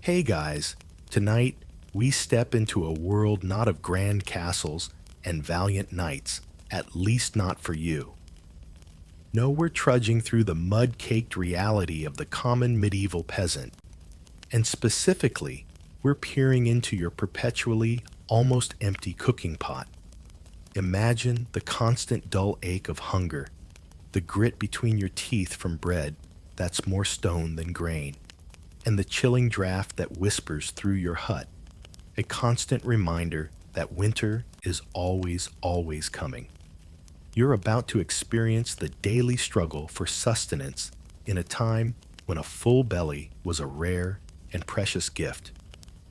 Hey guys, tonight we step into a world not of grand castles and valiant knights, at least not for you. No, we're trudging through the mud-caked reality of the common medieval peasant, and specifically, we're peering into your perpetually almost empty cooking pot. Imagine the constant dull ache of hunger, the grit between your teeth from bread that's more stone than grain, and the chilling draft that whispers through your hut, a constant reminder that winter is always coming. You're about to experience the daily struggle for sustenance in a time when a full belly was a rare and precious gift.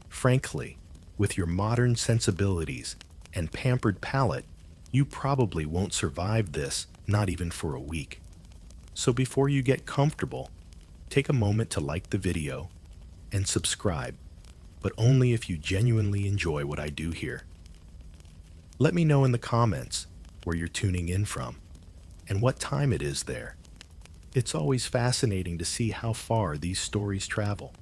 Frankly, with your modern sensibilities and pampered palate, you probably won't survive this, not even for a week. So before you get comfortable, take a moment to like the video and subscribe, but only if you genuinely enjoy what I do here. Let me know in the comments where you're tuning in from and what time it is there. It's always fascinating to see how far these stories travel.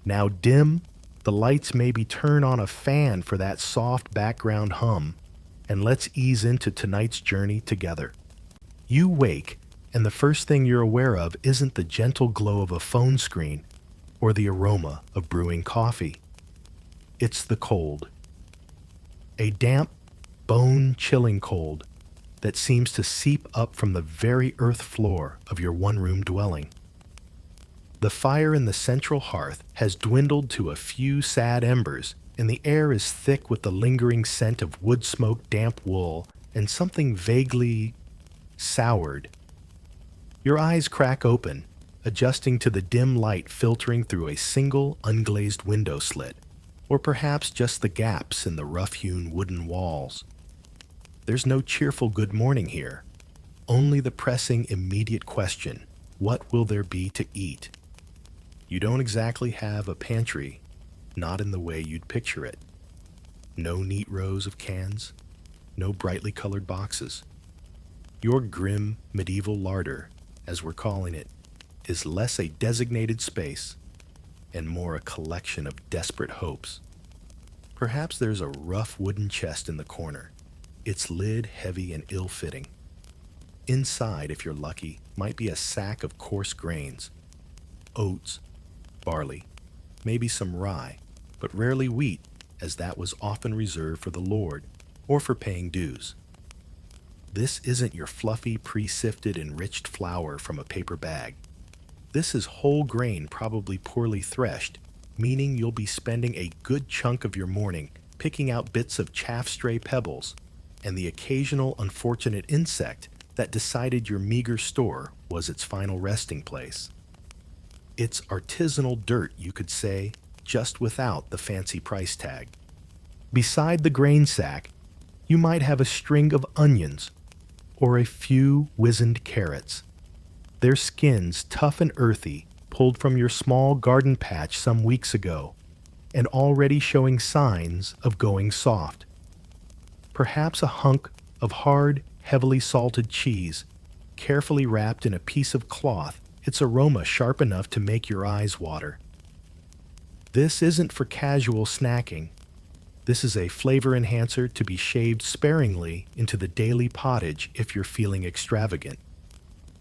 Now dim the lights, maybe turn on a fan for that soft background hum, and let's ease into tonight's journey together. You wake, and the first thing you're aware of isn't the gentle glow of a phone screen or the aroma of brewing coffee. It's the cold. A damp, bone-chilling cold that seems to seep up from the very earth floor of your one-room dwelling. The fire in the central hearth has dwindled to a few sad embers, and the air is thick with the lingering scent of wood smoke, damp wool, and something vaguely soured. Your eyes crack open, adjusting to the dim light filtering through a single unglazed window slit, or perhaps just the gaps in the rough-hewn wooden walls. There's no cheerful good morning here, only the pressing immediate question, what will there be to eat? You don't exactly have a pantry, not in the way you'd picture it. No neat rows of cans, no brightly colored boxes. Your grim medieval larder, as we're calling it, is less a designated space and more a collection of desperate hopes. Perhaps there's a rough wooden chest in the corner, its lid heavy and ill-fitting. Inside, if you're lucky, might be a sack of coarse grains, oats, barley, maybe some rye, but rarely wheat, as that was often reserved for the lord or for paying dues. This isn't your fluffy, pre-sifted, enriched flour from a paper bag. This is whole grain, probably poorly threshed, meaning you'll be spending a good chunk of your morning picking out bits of chaff-stray pebbles and the occasional unfortunate insect that decided your meager store was its final resting place. It's artisanal dirt, you could say, just without the fancy price tag. Beside the grain sack, you might have a string of onions or a few wizened carrots, their skins tough and earthy, pulled from your small garden patch some weeks ago, and already showing signs of going soft. Perhaps a hunk of hard, heavily salted cheese, carefully wrapped in a piece of cloth, its aroma sharp enough to make your eyes water. This isn't for casual snacking. This is a flavor enhancer to be shaved sparingly into the daily pottage if you're feeling extravagant.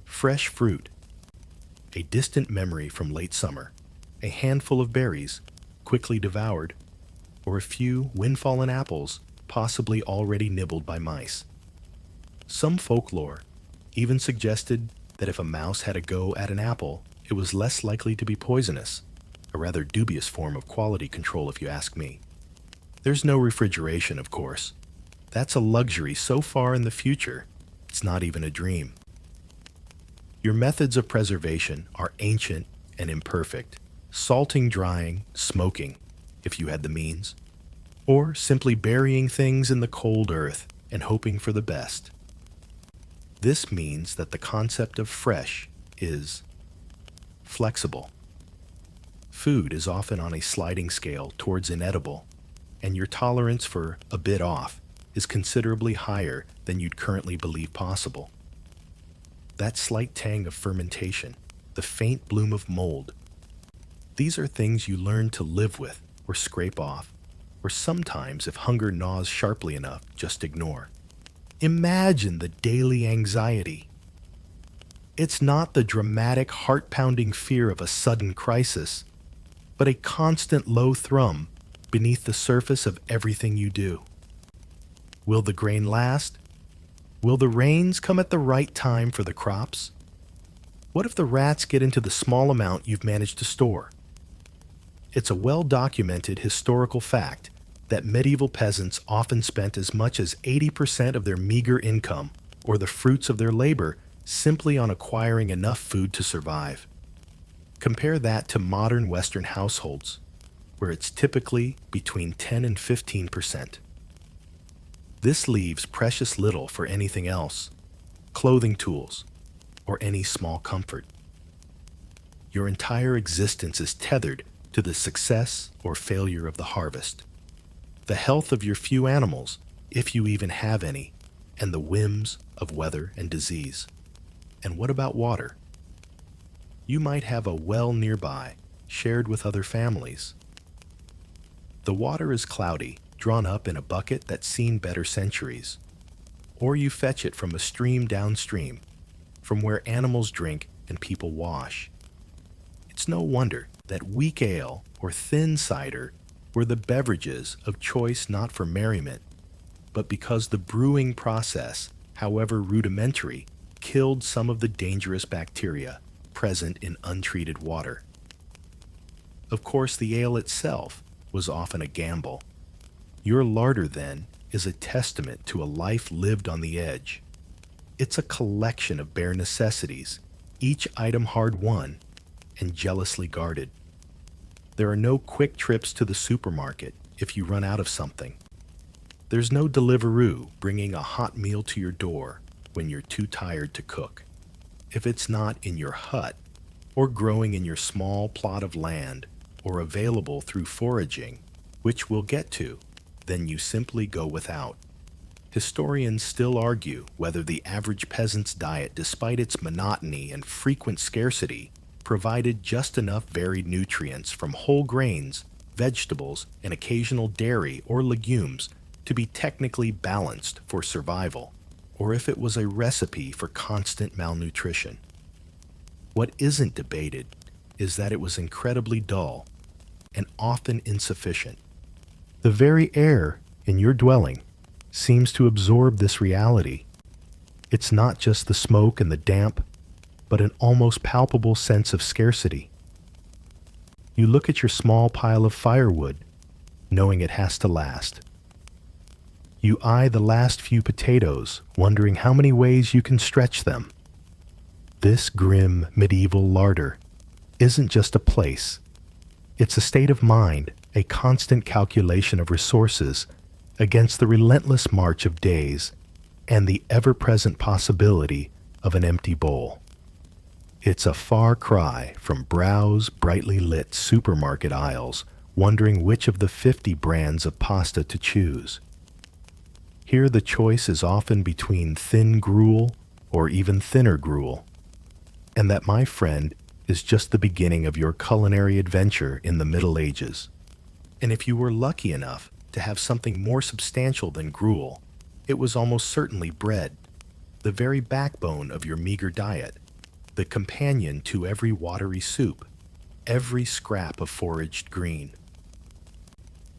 Fresh fruit, a distant memory from late summer, a handful of berries, quickly devoured, or a few wind-fallen apples, possibly already nibbled by mice. Some folklore even suggested that if a mouse had a go at an apple, it was less likely to be poisonous, a rather dubious form of quality control if you ask me. There's no refrigeration, of course. That's a luxury so far in the future, it's not even a dream. Your methods of preservation are ancient and imperfect, salting, drying, smoking, if you had the means, or simply burying things in the cold earth and hoping for the best. This means that the concept of fresh is flexible. Food is often on a sliding scale towards inedible, and your tolerance for a bit off is considerably higher than you'd currently believe possible. That slight tang of fermentation, the faint bloom of mold, These are things you learn to live with or scrape off, or sometimes, if hunger gnaws sharply enough, just ignore. Imagine the daily anxiety. It's not the dramatic, heart-pounding fear of a sudden crisis, but a constant low thrum beneath the surface of everything you do. Will the grain last? Will the rains come at the right time for the crops? What if the rats get into the small amount you've managed to store? It's a well-documented historical fact that medieval peasants often spent as much as 80% of their meager income or the fruits of their labor simply on acquiring enough food to survive. Compare that to modern Western households, where it's typically between 10 and 15%. This leaves precious little for anything else, clothing tools, or any small comfort. Your entire existence is tethered to the success or failure of the harvest, the health of your few animals, if you even have any, and the whims of weather and disease. And what about water? You might have a well nearby, shared with other families. The water is cloudy, drawn up in a bucket that's seen better centuries. Or you fetch it from a stream downstream, from where animals drink and people wash. It's no wonder that weak ale or thin cider were the beverages of choice, not for merriment, but because the brewing process, however rudimentary, killed some of the dangerous bacteria present in untreated water. Of course, the ale itself was often a gamble. Your larder, then, is a testament to a life lived on the edge. It's a collection of bare necessities, each item hard-won and jealously guarded. There are no quick trips to the supermarket if you run out of something. There's no Deliveroo bringing a hot meal to your door when you're too tired to cook. If it's not in your hut, or growing in your small plot of land, or available through foraging, which we'll get to, then you simply go without. Historians still argue whether the average peasant's diet, despite its monotony and frequent scarcity, provided just enough varied nutrients from whole grains, vegetables, and occasional dairy or legumes to be technically balanced for survival, or if it was a recipe for constant malnutrition. What isn't debated is that it was incredibly dull and often insufficient. The very air in your dwelling seems to absorb this reality. It's not just the smoke and the damp, but an almost palpable sense of scarcity. You look at your small pile of firewood, knowing it has to last. You eye the last few potatoes, wondering how many ways you can stretch them. This grim medieval larder isn't just a place. It's a state of mind, a constant calculation of resources against the relentless march of days and the ever-present possibility of an empty bowl. It's a far cry from browse brightly lit supermarket aisles, wondering which of the 50 brands of pasta to choose. Here the choice is often between thin gruel or even thinner gruel. And that, my friend, is just the beginning of your culinary adventure in the Middle Ages. And if you were lucky enough to have something more substantial than gruel, it was almost certainly bread, the very backbone of your meager diet, the companion to every watery soup, every scrap of foraged green.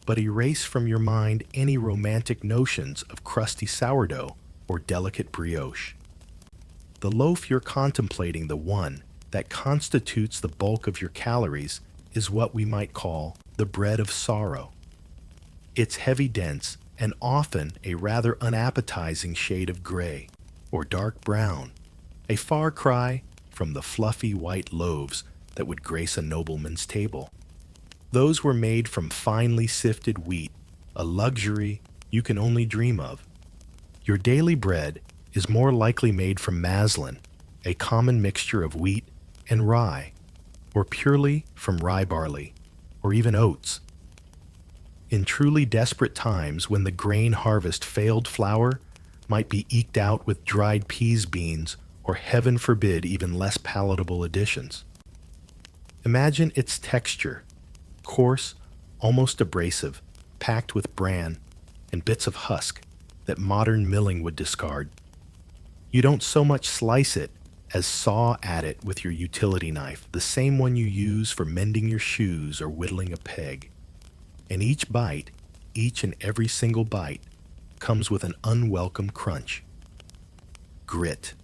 But erase from your mind any romantic notions of crusty sourdough or delicate brioche. The loaf you're contemplating, the one that constitutes the bulk of your calories, is what we might call the bread of sorrow. It's heavy, dense, and often a rather unappetizing shade of gray or dark brown, a far cry from the fluffy white loaves that would grace a nobleman's table. Those were made from finely sifted wheat, a luxury you can only dream of. Your daily bread is more likely made from maslin, a common mixture of wheat and rye, or purely from rye barley, or even oats. In truly desperate times when the grain harvest failed, flour might be eked out with dried peas beans or, heaven forbid, even less palatable additions. Imagine its texture, coarse, almost abrasive, packed with bran and bits of husk that modern milling would discard. You don't so much slice it as saw at it with your utility knife, the same one you use for mending your shoes or whittling a peg. And each bite, each and every single bite, comes with an unwelcome crunch. Grit.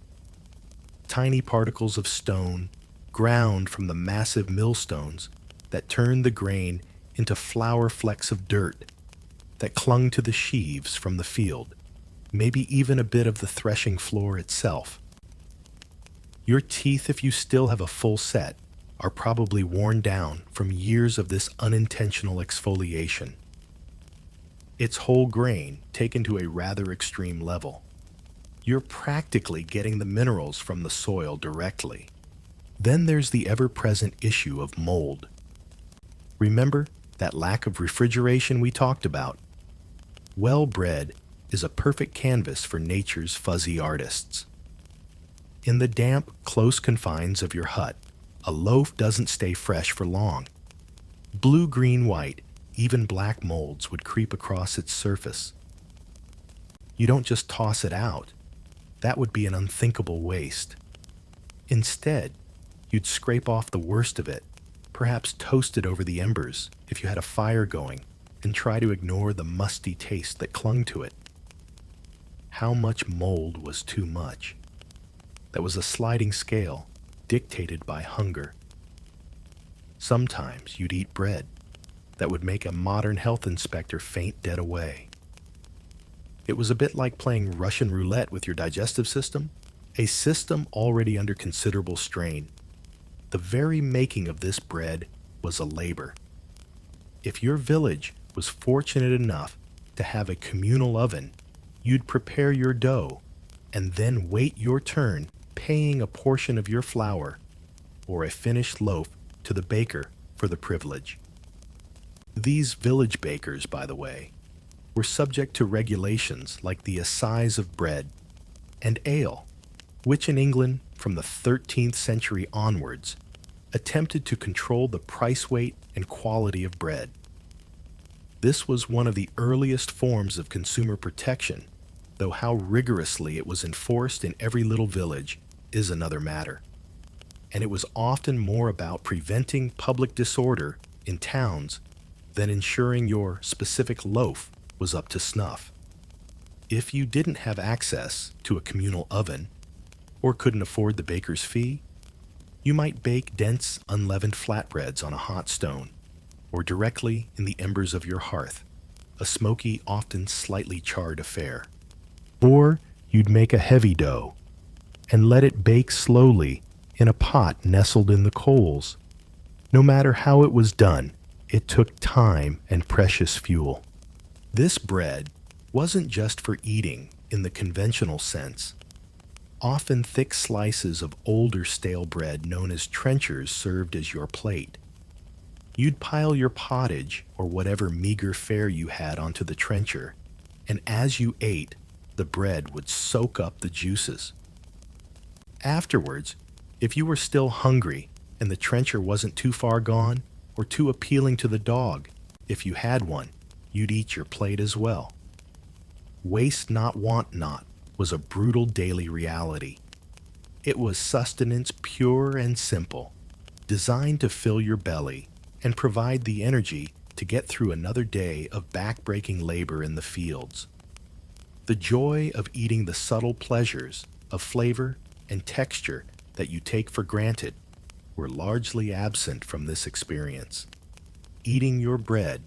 Tiny particles of stone ground from the massive millstones that turned the grain into flour flecks of dirt that clung to the sheaves from the field, maybe even a bit of the threshing floor itself. Your teeth, if you still have a full set, are probably worn down from years of this unintentional exfoliation. It's whole grain taken to a rather extreme level. You're practically getting the minerals from the soil directly. Then there's the ever-present issue of mold. Remember that lack of refrigeration we talked about? Well bread is a perfect canvas for nature's fuzzy artists. In the damp, close confines of your hut, a loaf doesn't stay fresh for long. Blue, green, white, even black molds would creep across its surface. You don't just toss it out. That would be an unthinkable waste. Instead, you'd scrape off the worst of it, perhaps toast it over the embers if you had a fire going, and try to ignore the musty taste that clung to it. How much mold was too much? That was a sliding scale dictated by hunger. Sometimes you'd eat bread that would make a modern health inspector faint dead away. It was a bit like playing Russian roulette with your digestive system, a system already under considerable strain. The very making of this bread was a labor. If your village was fortunate enough to have a communal oven, you'd prepare your dough and then wait your turn, paying a portion of your flour or a finished loaf to the baker for the privilege. These village bakers, by the way, were subject to regulations like the assize of bread and ale, which in England from the 13th century onwards attempted to control the price weight and quality of bread. This was one of the earliest forms of consumer protection, though how rigorously it was enforced in every little village is another matter. And it was often more about preventing public disorder in towns than ensuring your specific loaf was up to snuff. If you didn't have access to a communal oven or couldn't afford the baker's fee, you might bake dense, unleavened flatbreads on a hot stone or directly in the embers of your hearth, a smoky, often slightly charred affair. Or you'd make a heavy dough and let it bake slowly in a pot nestled in the coals. No matter how it was done, it took time and precious fuel. This bread wasn't just for eating in the conventional sense. Often thick slices of older stale bread known as trenchers served as your plate. You'd pile your pottage or whatever meager fare you had onto the trencher, and as you ate, the bread would soak up the juices. Afterwards, if you were still hungry and the trencher wasn't too far gone or too appealing to the dog, if you had one, you'd eat your plate as well. Waste not, want not was a brutal daily reality. It was sustenance pure and simple, designed to fill your belly and provide the energy to get through another day of back-breaking labor in the fields. The joy of eating the subtle pleasures of flavor and texture that you take for granted were largely absent from this experience. Eating your bread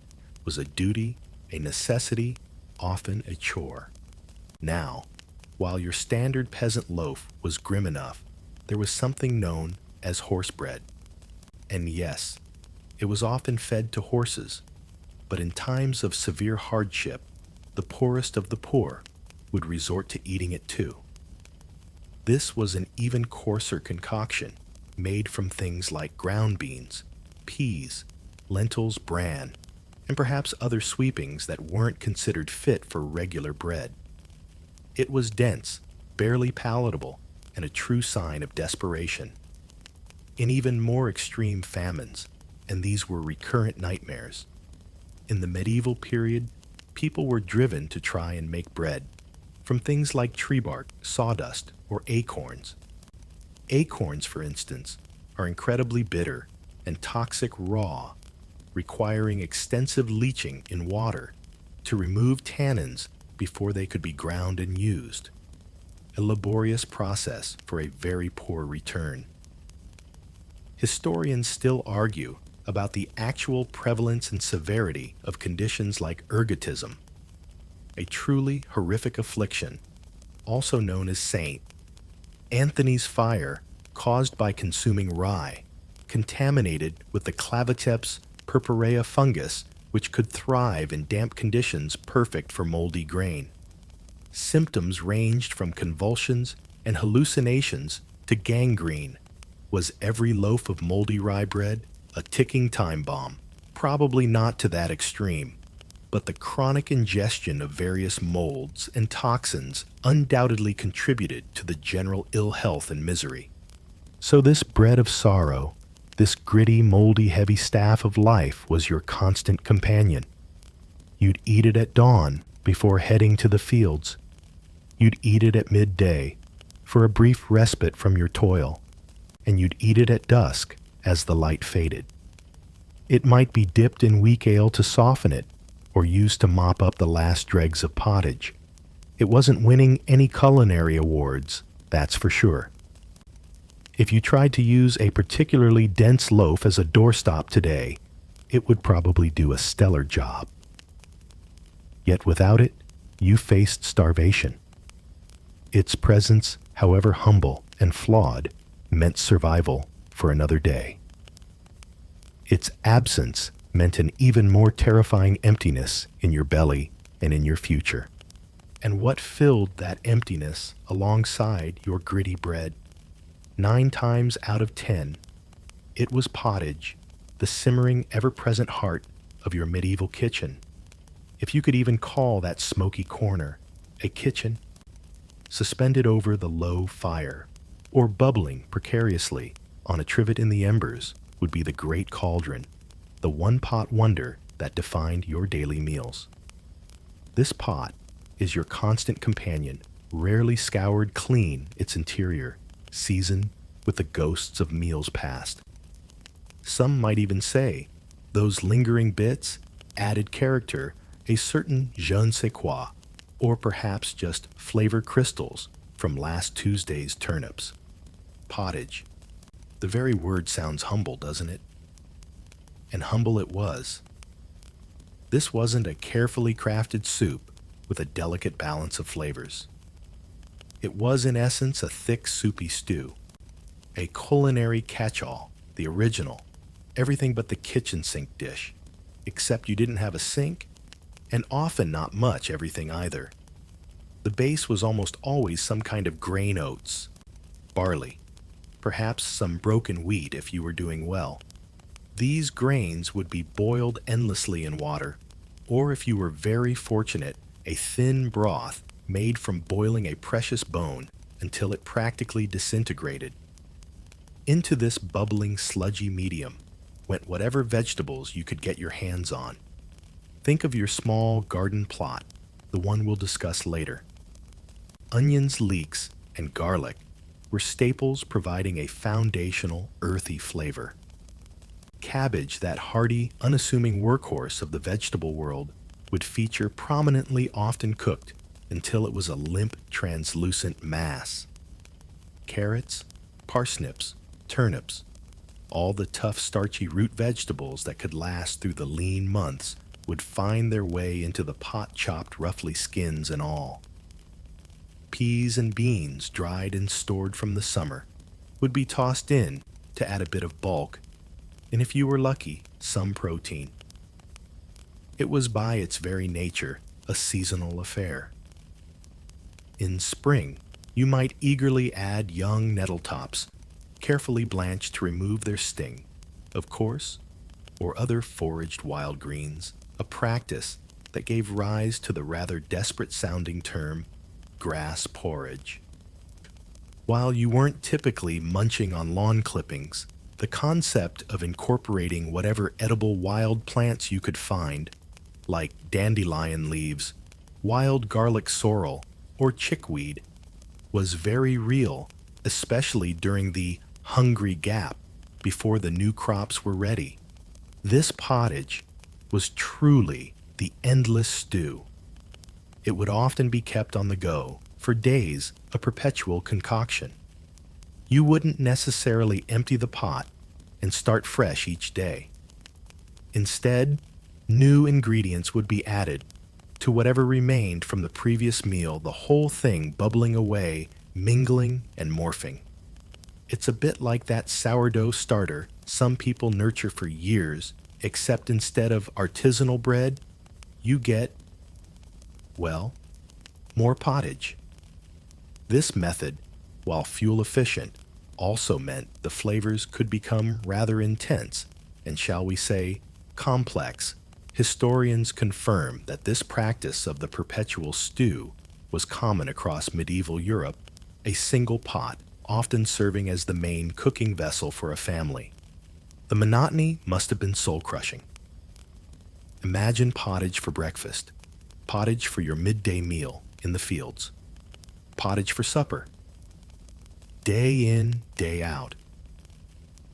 was a duty, a necessity, often a chore. Now, while your standard peasant loaf was grim enough, there was something known as horse bread. And yes, it was often fed to horses, but in times of severe hardship, the poorest of the poor would resort to eating it too. This was an even coarser concoction made from things like ground beans, peas, lentils, bran, and perhaps other sweepings that weren't considered fit for regular bread. It was dense, barely palatable, and a true sign of desperation. in even more extreme famines, and these were recurrent nightmares. In the medieval period, people were driven to try and make bread from things like tree bark, sawdust, or acorns. Acorns, for instance, are incredibly bitter and toxic raw, requiring extensive leaching in water to remove tannins before they could be ground and used. A laborious process for a very poor return. Historians still argue about the actual prevalence and severity of conditions like ergotism, a truly horrific affliction, also known as saint. Anthony's fire, caused by consuming rye, contaminated with the claviceps purpurea fungus, which could thrive in damp conditions perfect for moldy grain. Symptoms ranged from convulsions and hallucinations to gangrene. Was every loaf of moldy rye bread a ticking time bomb? Probably not to that extreme, but the chronic ingestion of various molds and toxins undoubtedly contributed to the general ill health and misery. So this bread of sorrow, this gritty, moldy, heavy staff of life was your constant companion. You'd eat it at dawn before heading to the fields. You'd eat it at midday for a brief respite from your toil, and you'd eat it at dusk as the light faded. It might be dipped in weak ale to soften it, or used to mop up the last dregs of pottage. It wasn't winning any culinary awards, that's for sure. If you tried to use a particularly dense loaf as a doorstop today, it would probably do a stellar job. Yet without it, you faced starvation. Its presence, however humble and flawed, meant survival for another day. Its absence meant an even more terrifying emptiness in your belly and in your future. And what filled that emptiness alongside your gritty bread? 9 times out of 10, it was pottage, the simmering, ever-present heart of your medieval kitchen. If you could even call that smoky corner a kitchen, suspended over the low fire, or bubbling precariously on a trivet in the embers, would be the great cauldron, the one-pot wonder that defined your daily meals. This pot is your constant companion, rarely scoured clean its interior, seasoned with the ghosts of meals past. Some might even say those lingering bits added character, a certain je ne sais quoi, or perhaps just flavor crystals from last Tuesday's turnips. Pottage. The very word sounds humble, doesn't it? And humble it was. This wasn't a carefully crafted soup with a delicate balance of flavors. It was in essence a thick, soupy stew, a culinary catch-all, the original, everything but the kitchen sink dish, except you didn't have a sink, and often not much everything either. The base was almost always some kind of grain oats, barley, perhaps some broken wheat if you were doing well. These grains would be boiled endlessly in water, or if you were very fortunate, a thin broth made from boiling a precious bone until it practically disintegrated. Into this bubbling, sludgy medium went whatever vegetables you could get your hands on. Think of your small garden plot, the one we'll discuss later. Onions, leeks, and garlic were staples providing a foundational, earthy flavor. Cabbage, that hardy, unassuming workhorse of the vegetable world, would feature prominently, often cooked until it was a limp, translucent mass. Carrots, parsnips, turnips, all the tough, starchy root vegetables that could last through the lean months would find their way into the pot, chopped roughly, skins and all. Peas and beans, dried and stored from the summer, would be tossed in to add a bit of bulk, and if you were lucky, some protein. It was by its very nature a seasonal affair. In spring, you might eagerly add young nettle tops, carefully blanched to remove their sting, of course, or other foraged wild greens, a practice that gave rise to the rather desperate-sounding term grass porridge. While you weren't typically munching on lawn clippings, The concept of incorporating whatever edible wild plants you could find, like dandelion leaves, wild garlic sorrel, or chickweed, was very real, especially during the hungry gap before the new crops were ready. This pottage was truly the endless stew. It would often be kept on the go, for days, a perpetual concoction. You wouldn't necessarily empty the pot and start fresh each day. Instead, new ingredients would be added to whatever remained from the previous meal, the whole thing bubbling away, mingling and morphing. It's a bit like that sourdough starter some people nurture for years, except instead of artisanal bread, you get, well, more pottage. This method, while fuel efficient, also meant the flavors could become rather intense and, shall we say, complex. Historians confirm that this practice of the perpetual stew was common across medieval Europe, a single pot often serving as the main cooking vessel for a family. The monotony must have been soul-crushing. Imagine pottage for breakfast, pottage for your midday meal in the fields, pottage for supper, day in, day out.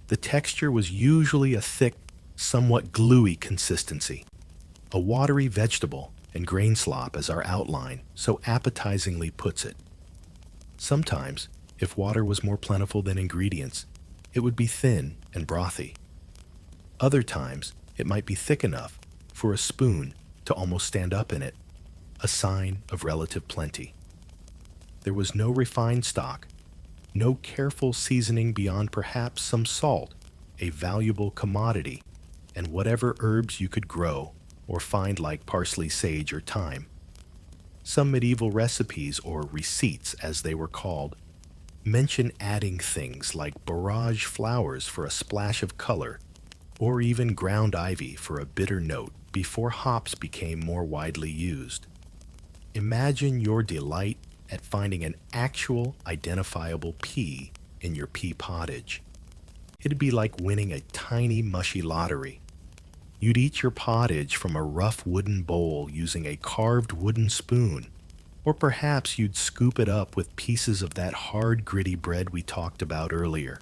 The texture was usually a thick, somewhat gluey consistency, a watery vegetable and grain slop, as our outline so appetizingly puts it. Sometimes, if water was more plentiful than ingredients, it would be thin and brothy. Other times, it might be thick enough for a spoon to almost stand up in it, a sign of relative plenty. There was no refined stock, no careful seasoning beyond perhaps some salt, a valuable commodity, and whatever herbs you could grow or find like parsley, sage, or thyme. Some medieval recipes, or receipts as they were called, mention adding things like borage flowers for a splash of color, or even ground ivy for a bitter note before hops became more widely used. Imagine your delight at finding an actual identifiable pea in your pea pottage. It'd be like winning a tiny, mushy lottery. You'd eat your pottage from a rough wooden bowl using a carved wooden spoon, or perhaps you'd scoop it up with pieces of that hard, gritty bread we talked about earlier.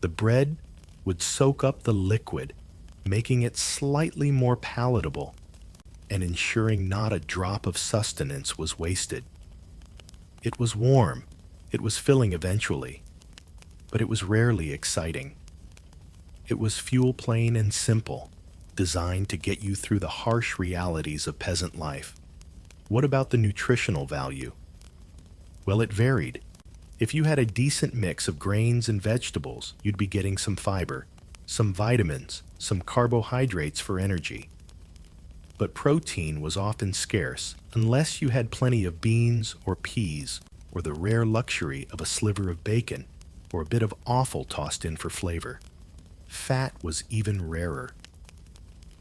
The bread would soak up the liquid, making it slightly more palatable and ensuring not a drop of sustenance was wasted. It was warm, it was filling eventually, but it was rarely exciting. It was fuel plain and simple, designed to get you through the harsh realities of peasant life. What about the nutritional value? Well, it varied. If you had a decent mix of grains and vegetables, you'd be getting some fiber, some vitamins, some carbohydrates for energy. But protein was often scarce unless you had plenty of beans or peas, or the rare luxury of a sliver of bacon, or a bit of offal tossed in for flavor. Fat was even rarer.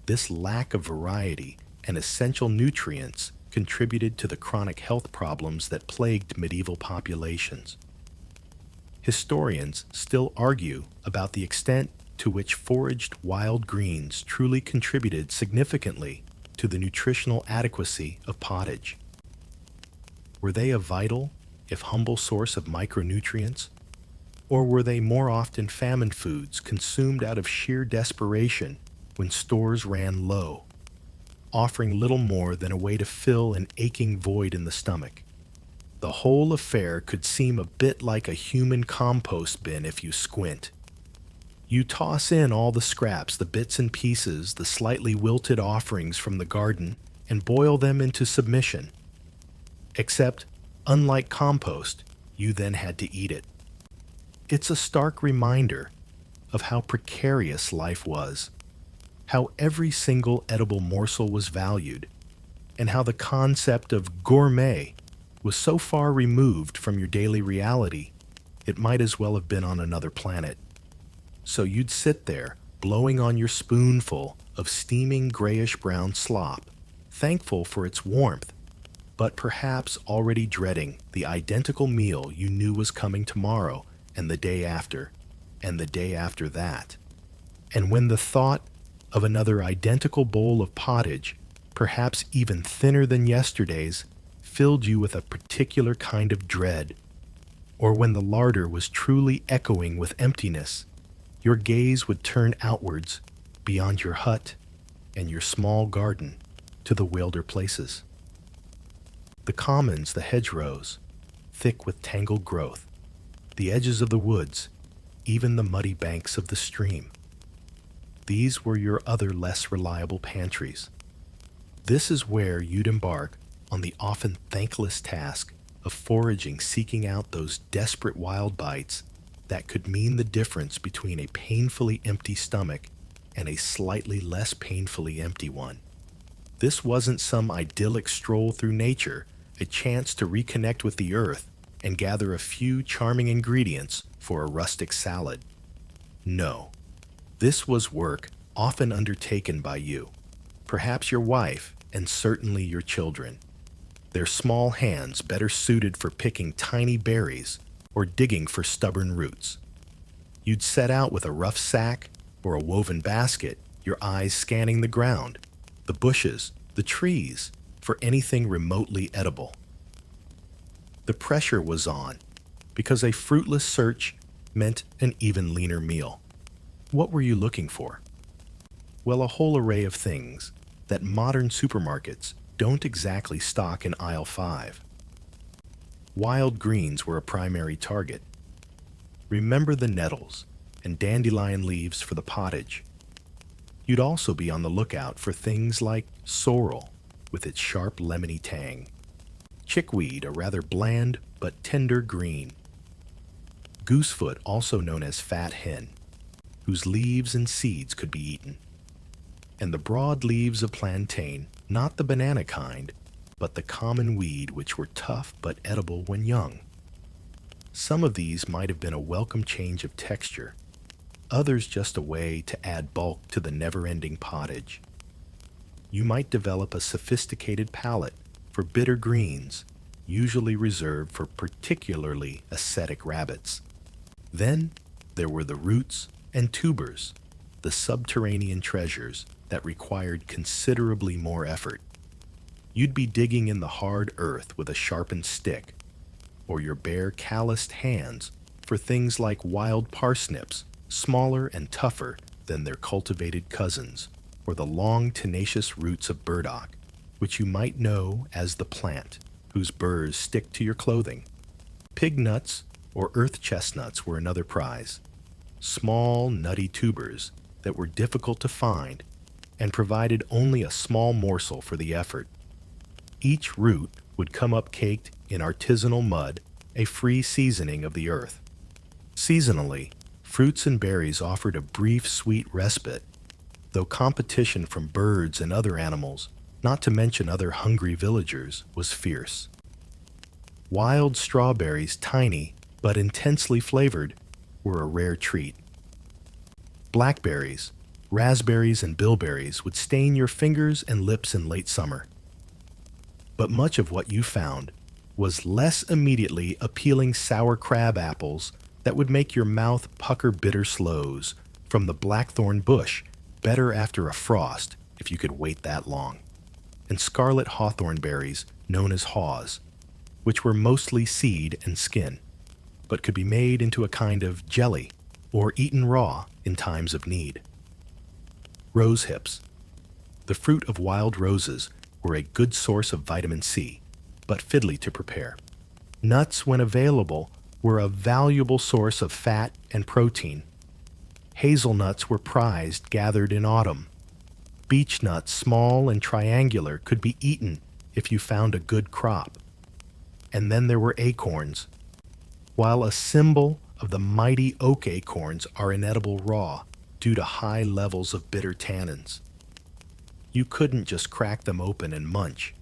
This lack of variety and essential nutrients contributed to the chronic health problems that plagued medieval populations. Historians still argue about the extent to which foraged wild greens truly contributed significantly to the nutritional adequacy of pottage. Were they a vital, if humble, source of micronutrients? Or were they more often famine foods consumed out of sheer desperation when stores ran low, offering little more than a way to fill an aching void in the stomach? The whole affair could seem a bit like a human compost bin if you squint. You toss in all the scraps, the bits and pieces, the slightly wilted offerings from the garden, and boil them into submission. Except, unlike compost, you then had to eat it. It's a stark reminder of how precarious life was, how every single edible morsel was valued, and how the concept of gourmet was so far removed from your daily reality, it might as well have been on another planet. So you'd sit there, blowing on your spoonful of steaming grayish-brown slop, thankful for its warmth, but perhaps already dreading the identical meal you knew was coming tomorrow and the day after. and the day after that. And when the thought of another identical bowl of pottage, perhaps even thinner than yesterday's, filled you with a particular kind of dread, or when the larder was truly echoing with emptiness, your gaze would turn outwards beyond your hut and your small garden to the wilder places. The commons, the hedgerows, thick with tangled growth, the edges of the woods, even the muddy banks of the stream. These were your other less reliable pantries. This is where you'd embark on the often thankless task of foraging, seeking out those desperate wild bites that could mean the difference between a painfully empty stomach and a slightly less painfully empty one. This wasn't some idyllic stroll through nature, a chance to reconnect with the earth and gather a few charming ingredients for a rustic salad. No, this was work often undertaken by you, perhaps your wife, and certainly your children. Their small hands better suited for picking tiny berries or digging for stubborn roots. You'd set out with a rough sack or a woven basket, your eyes scanning the ground, the bushes, the trees, for anything remotely edible. The pressure was on, because a fruitless search meant an even leaner meal. What were you looking for? Well, a whole array of things that modern supermarkets don't exactly stock in aisle 5. Wild greens were a primary target. Remember the nettles and dandelion leaves for the pottage. You'd also be on the lookout for things like sorrel with its sharp lemony tang, chickweed, a rather bland but tender green, goosefoot, also known as fat hen, whose leaves and seeds could be eaten, and the broad leaves of plantain, not the banana kind, but the common weed, which were tough but edible when young. Some of these might have been a welcome change of texture, others just a way to add bulk to the never-ending pottage. You might develop a sophisticated palate for bitter greens, usually reserved for particularly ascetic rabbits. Then there were the roots and tubers, the subterranean treasures that required considerably more effort. You'd be digging in the hard earth with a sharpened stick, or your bare, calloused hands for things like wild parsnips, smaller and tougher than their cultivated cousins, or the long, tenacious roots of burdock, which you might know as the plant, whose burrs stick to your clothing. Pig nuts or earth chestnuts were another prize, small, nutty tubers that were difficult to find and provided only a small morsel for the effort. Each root would come up caked in artisanal mud, a free seasoning of the earth. Seasonally, fruits and berries offered a brief sweet respite, though competition from birds and other animals, not to mention other hungry villagers, was fierce. Wild strawberries, tiny but intensely flavored, were a rare treat. Blackberries, raspberries, and bilberries would stain your fingers and lips in late summer. But much of what you found was less immediately appealing sour crab apples that would make your mouth pucker bitter sloes from the blackthorn bush, better after a frost if you could wait that long, and scarlet hawthorn berries known as haws, which were mostly seed and skin, but could be made into a kind of jelly or eaten raw in times of need. Rose hips. The fruit of wild roses were a good source of vitamin C, but fiddly to prepare. Nuts, when available, were a valuable source of fat and protein. Hazelnuts were prized, gathered in autumn. Beech nuts, small and triangular, could be eaten if you found a good crop. And then there were acorns. While a symbol of the mighty oak acorns are inedible raw due to high levels of bitter tannins, you couldn't just crack them open and munch.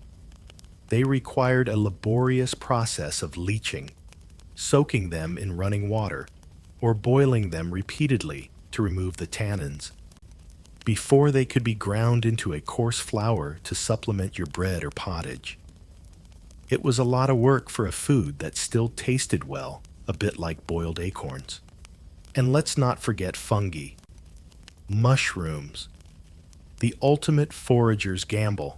They required a laborious process of leaching, soaking them in running water, or boiling them repeatedly to remove the tannins, before they could be ground into a coarse flour to supplement your bread or pottage. It was a lot of work for a food that still tasted well, a bit like boiled acorns. And let's not forget fungi, mushrooms, the ultimate forager's gamble.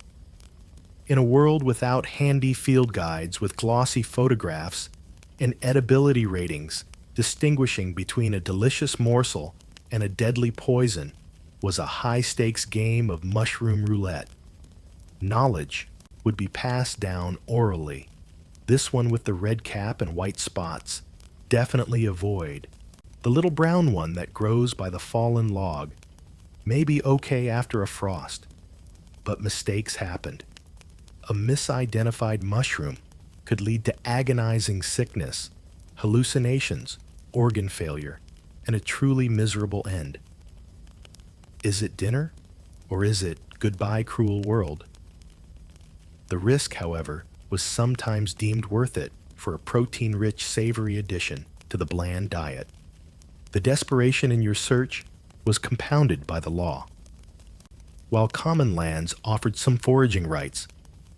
In a world without handy field guides with glossy photographs and edibility ratings distinguishing between a delicious morsel and a deadly poison, was a high-stakes game of mushroom roulette. Knowledge would be passed down orally. This one with the red cap and white spots, definitely avoid. The little brown one that grows by the fallen log may be okay after a frost, but mistakes happened. A misidentified mushroom could lead to agonizing sickness, hallucinations, organ failure, and a truly miserable end. Is it dinner, or is it goodbye, cruel world? The risk, however, was sometimes deemed worth it for a protein-rich, savory addition to the bland diet. The desperation in your search was compounded by the law. While common lands offered some foraging rights,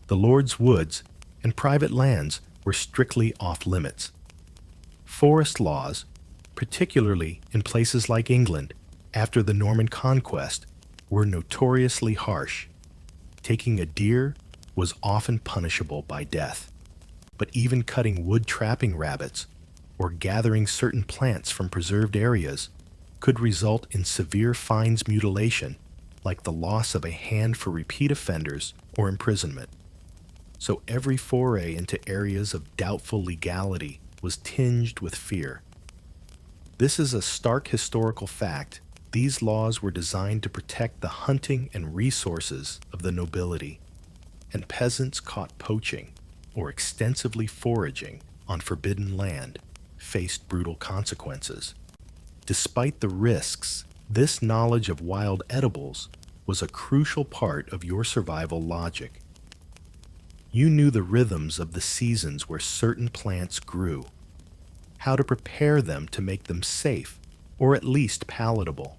the Lord's woods and private lands were strictly off-limits. Forest laws, particularly in places like England after the Norman conquest, were notoriously harsh. Taking a deer was often punishable by death, but even cutting wood trapping rabbits or gathering certain plants from preserved areas could result in severe fines mutilation, like the loss of a hand for repeat offenders or imprisonment. So every foray into areas of doubtful legality was tinged with fear. This is a stark historical fact. These laws were designed to protect the hunting and resources of the nobility, and peasants caught poaching or extensively foraging on forbidden land faced brutal consequences. Despite the risks, this knowledge of wild edibles was a crucial part of your survival logic. You knew the rhythms of the seasons where certain plants grew, how to prepare them to make them safe or at least palatable.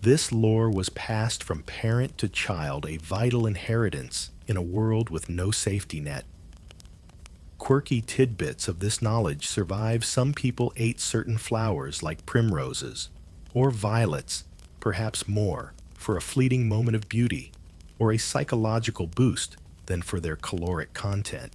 This lore was passed from parent to child, a vital inheritance in a world with no safety net. Quirky tidbits of this knowledge survive. Some people ate certain flowers like primroses or violets, perhaps more, for a fleeting moment of beauty or a psychological boost than for their caloric content.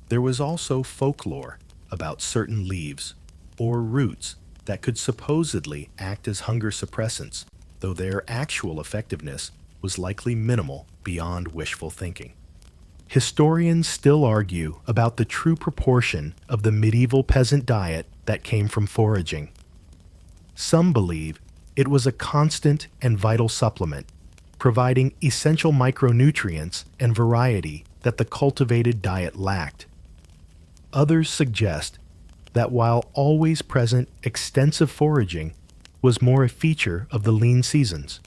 There was also folklore about certain leaves or roots that could supposedly act as hunger suppressants, though their actual effectiveness was likely minimal beyond wishful thinking. Historians still argue about the true proportion of the medieval peasant diet that came from foraging. Some believe it was a constant and vital supplement, providing essential micronutrients and variety that the cultivated diet lacked. Others suggest that while always present, extensive foraging was more a feature of the lean seasons,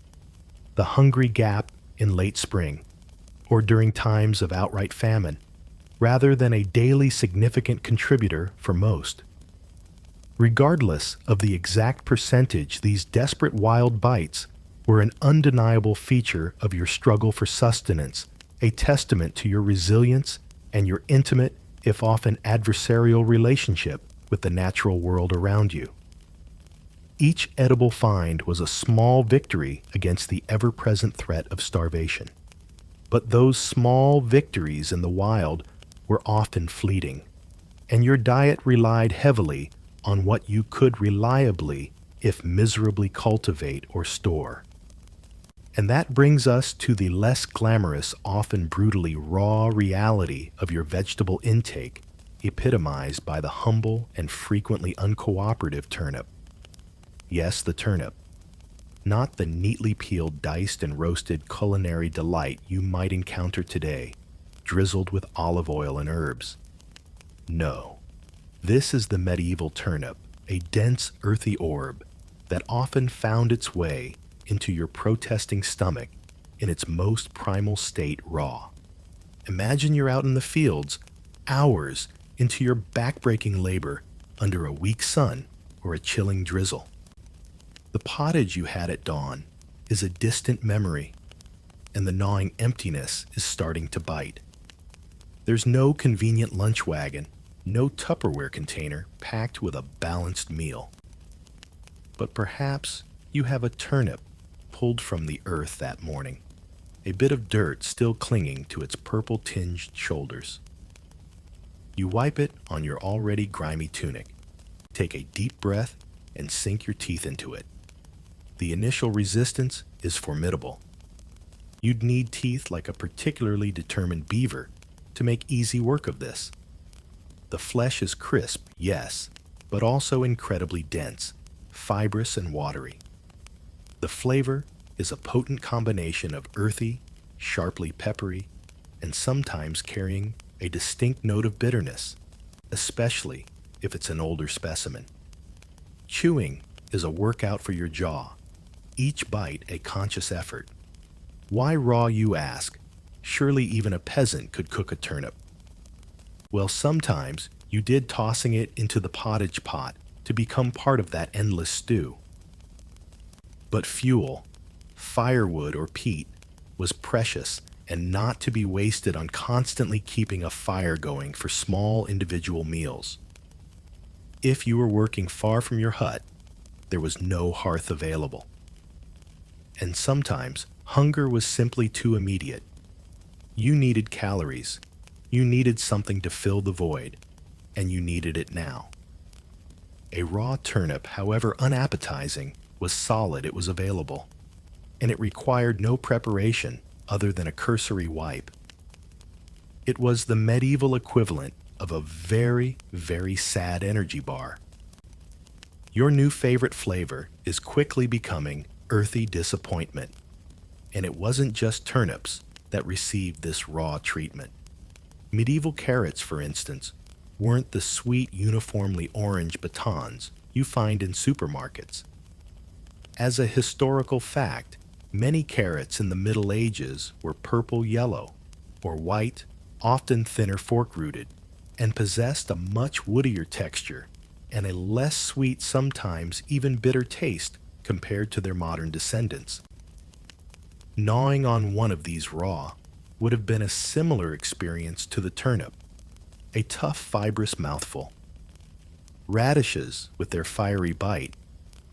the hungry gap in late spring, or during times of outright famine, rather than a daily significant contributor for most. Regardless of the exact percentage, these desperate wild bites were an undeniable feature of your struggle for sustenance, a testament to your resilience and your intimate, if often adversarial, relationship with the natural world around you. Each edible find was a small victory against the ever-present threat of starvation. But those small victories in the wild were often fleeting, and your diet relied heavily on what you could reliably, if miserably, cultivate or store. And that brings us to the less glamorous, often brutally raw reality of your vegetable intake, epitomized by the humble and frequently uncooperative turnip. Yes, the turnip. Not the neatly peeled, diced, and roasted culinary delight you might encounter today, drizzled with olive oil and herbs. No, this is the medieval turnip, a dense, earthy orb that often found its way into your protesting stomach in its most primal state, raw. Imagine you're out in the fields, hours into your back-breaking labor under a weak sun or a chilling drizzle. The pottage you had at dawn is a distant memory, and the gnawing emptiness is starting to bite. There's no convenient lunch wagon, no Tupperware container packed with a balanced meal. But perhaps you have a turnip pulled from the earth that morning, a bit of dirt still clinging to its purple-tinged shoulders. You wipe it on your already grimy tunic, take a deep breath, and sink your teeth into it. The initial resistance is formidable. You'd need teeth like a particularly determined beaver to make easy work of this. The flesh is crisp, yes, but also incredibly dense, fibrous and watery. The flavor is a potent combination of earthy, sharply peppery, and sometimes carrying a distinct note of bitterness, especially if it's an older specimen. Chewing is a workout for your jaw, each bite a conscious effort. Why raw, you ask? Surely even a peasant could cook a turnip. Well, sometimes you did, tossing it into the pottage pot to become part of that endless stew. But fuel, firewood or peat, was precious and not to be wasted on constantly keeping a fire going for small individual meals. If you were working far from your hut, there was no hearth available. And sometimes hunger was simply too immediate. You needed calories, you needed something to fill the void, and you needed it now. A raw turnip, however unappetizing, was solid it was available, and it required no preparation other than a cursory wipe. It was the medieval equivalent of a very, very sad energy bar. Your new favorite flavor is quickly becoming earthy disappointment, and it wasn't just turnips that received this raw treatment. Medieval carrots, for instance, weren't the sweet, uniformly orange batons you find in supermarkets. As a historical fact, many carrots in the Middle Ages were purple-yellow, or white, often thinner fork-rooted, and possessed a much woodier texture and a less sweet, sometimes even bitter taste compared to their modern descendants. Gnawing on one of these raw would have been a similar experience to the turnip, a tough, fibrous mouthful. Radishes, with their fiery bite,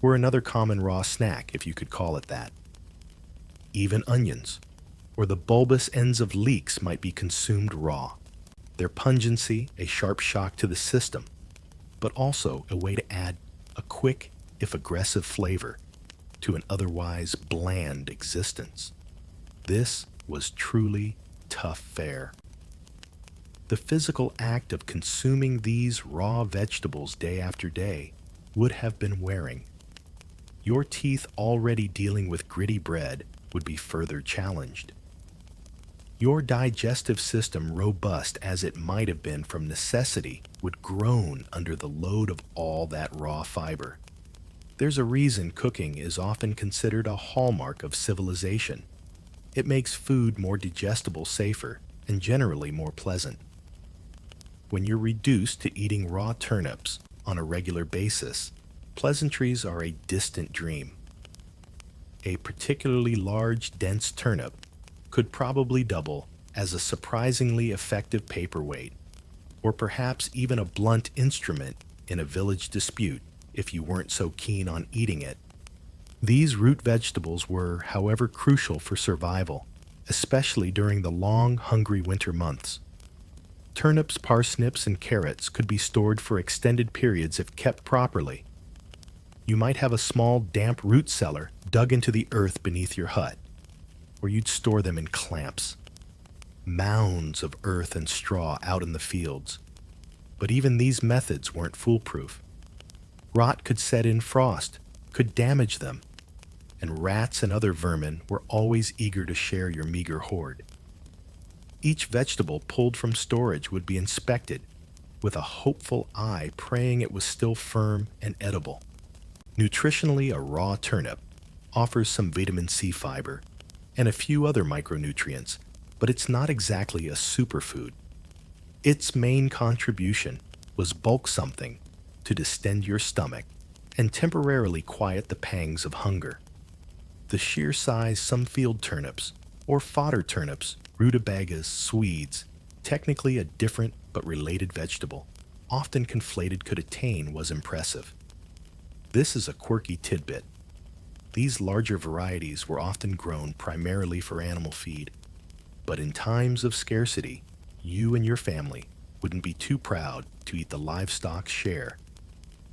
were another common raw snack, if you could call it that. Even onions, or the bulbous ends of leeks, might be consumed raw, their pungency a sharp shock to the system, but also a way to add a quick, if aggressive, flavor to an otherwise bland existence. This was truly tough fare. The physical act of consuming these raw vegetables day after day would have been wearing. Your teeth, already dealing with gritty bread, would be further challenged. Your digestive system, robust as it might have been from necessity, would groan under the load of all that raw fiber. There's a reason cooking is often considered a hallmark of civilization. It makes food more digestible, safer, and generally more pleasant. When you're reduced to eating raw turnips on a regular basis, pleasantries are a distant dream. A particularly large, dense turnip could probably double as a surprisingly effective paperweight, or perhaps even a blunt instrument in a village dispute if you weren't so keen on eating it. These root vegetables were, however, crucial for survival, especially during the long, hungry winter months. Turnips, parsnips, and carrots could be stored for extended periods if kept properly. You might have a small, damp root cellar dug into the earth beneath your hut, where you'd store them in clamps. Mounds of earth and straw out in the fields. But even these methods weren't foolproof. Rot could set in, frost could damage them, and rats and other vermin were always eager to share your meager hoard. Each vegetable pulled from storage would be inspected, with a hopeful eye praying it was still firm and edible. Nutritionally, a raw turnip offers some vitamin C fiber and a few other micronutrients, but it's not exactly a superfood. Its main contribution was bulk something to distend your stomach and temporarily quiet the pangs of hunger. The sheer size some field turnips, or fodder turnips, rutabagas, Swedes, technically a different but related vegetable, often conflated, could attain was impressive. This is a quirky tidbit. These larger varieties were often grown primarily for animal feed, but in times of scarcity, you and your family wouldn't be too proud to eat the livestock's share,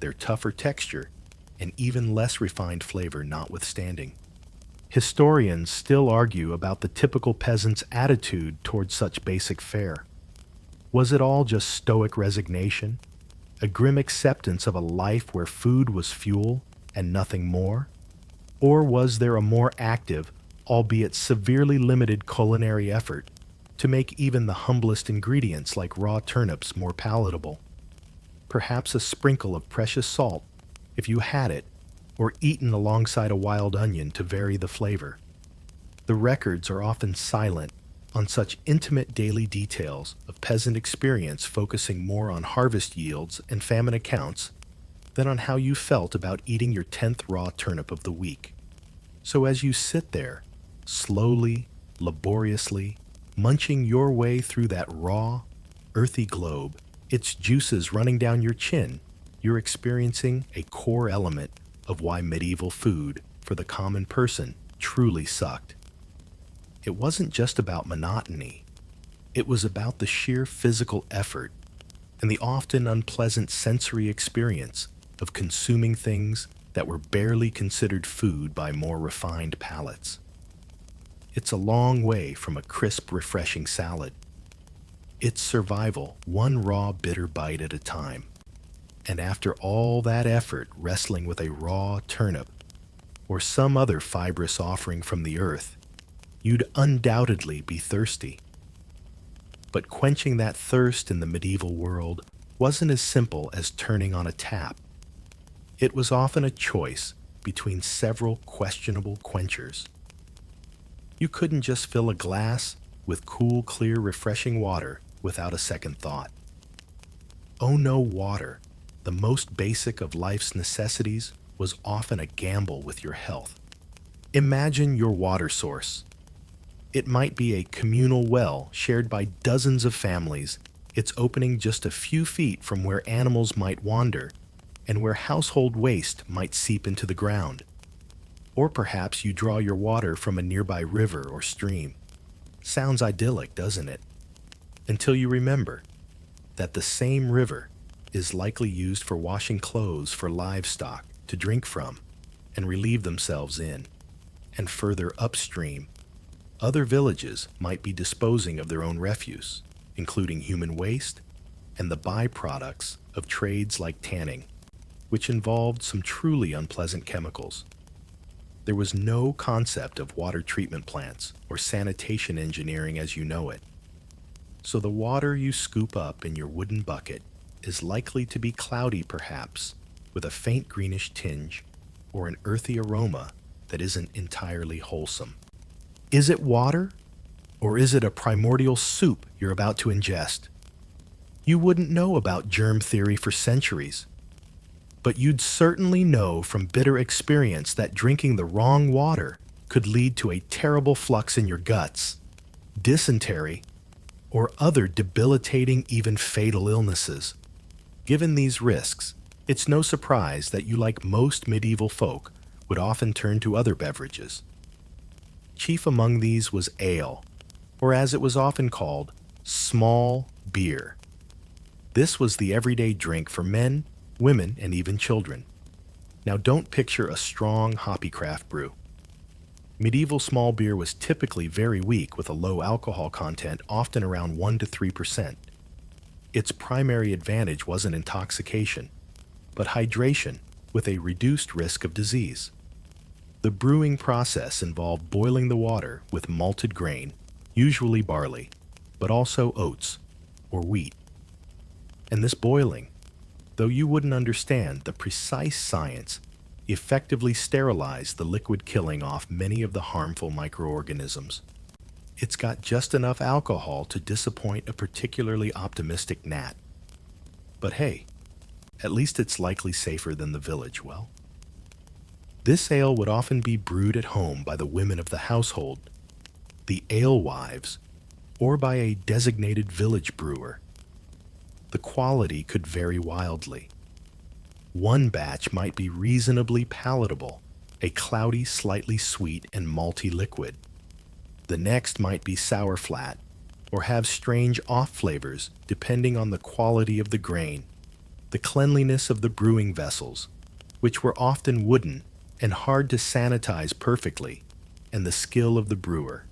their tougher texture and even less refined flavor notwithstanding. Historians still argue about the typical peasant's attitude towards such basic fare. Was it all just stoic resignation, a grim acceptance of a life where food was fuel and nothing more? Or was there a more active, albeit severely limited culinary effort to make even the humblest ingredients like raw turnips more palatable? Perhaps a sprinkle of precious salt, if you had it, or eaten alongside a wild onion to vary the flavor. The records are often silent on such intimate daily details of peasant experience, focusing more on harvest yields and famine accounts than on how you felt about eating your 10th raw turnip of the week. So as you sit there, slowly, laboriously, munching your way through that raw, earthy globe, its juices running down your chin, you're experiencing a core element of why medieval food, for the common person, truly sucked. It wasn't just about monotony. It was about the sheer physical effort and the often unpleasant sensory experience of consuming things that were barely considered food by more refined palates. It's a long way from a crisp, refreshing salad. It's survival, one raw, bitter bite at a time. And after all that effort wrestling with a raw turnip or some other fibrous offering from the earth, you'd undoubtedly be thirsty. But quenching that thirst in the medieval world wasn't as simple as turning on a tap. It was often a choice between several questionable quenchers. You couldn't just fill a glass with cool, clear, refreshing water without a second thought. Oh no, water, the most basic of life's necessities, was often a gamble with your health. Imagine your water source. It might be a communal well shared by dozens of families, its opening just a few feet from where animals might wander and where household waste might seep into the ground. Or perhaps you draw your water from a nearby river or stream. Sounds idyllic, doesn't it? Until you remember that the same river is likely used for washing clothes for livestock to drink from and relieve themselves in. And further upstream, other villages might be disposing of their own refuse, including human waste and the byproducts of trades like tanning, which involved some truly unpleasant chemicals. There was no concept of water treatment plants or sanitation engineering as you know it. So the water you scoop up in your wooden bucket is likely to be cloudy perhaps, with a faint greenish tinge or an earthy aroma that isn't entirely wholesome. Is it water, or is it a primordial soup you're about to ingest? You wouldn't know about germ theory for centuries, but you'd certainly know from bitter experience that drinking the wrong water could lead to a terrible flux in your guts, dysentery, or other debilitating, even fatal illnesses. Given these risks, it's no surprise that you, like most medieval folk, would often turn to other beverages. Chief among these was ale, or as it was often called, small beer. This was the everyday drink for men, women, and even children. Now don't picture a strong, hoppy craft brew. Medieval small beer was typically very weak with a low alcohol content, often around 1 to 3%. Its primary advantage wasn't intoxication, but hydration with a reduced risk of disease. The brewing process involved boiling the water with malted grain, usually barley, but also oats or wheat. And this boiling, though you wouldn't understand the precise science, effectively sterilized the liquid, killing off many of the harmful microorganisms. It's got just enough alcohol to disappoint a particularly optimistic gnat. But hey, at least it's likely safer than the village well. This ale would often be brewed at home by the women of the household, the alewives, or by a designated village brewer. The quality could vary wildly. One batch might be reasonably palatable, a cloudy, slightly sweet and malty liquid. The next might be sour flat, or have strange off flavors depending on the quality of the grain, the cleanliness of the brewing vessels, which were often wooden and hard to sanitize perfectly, and the skill of the brewer.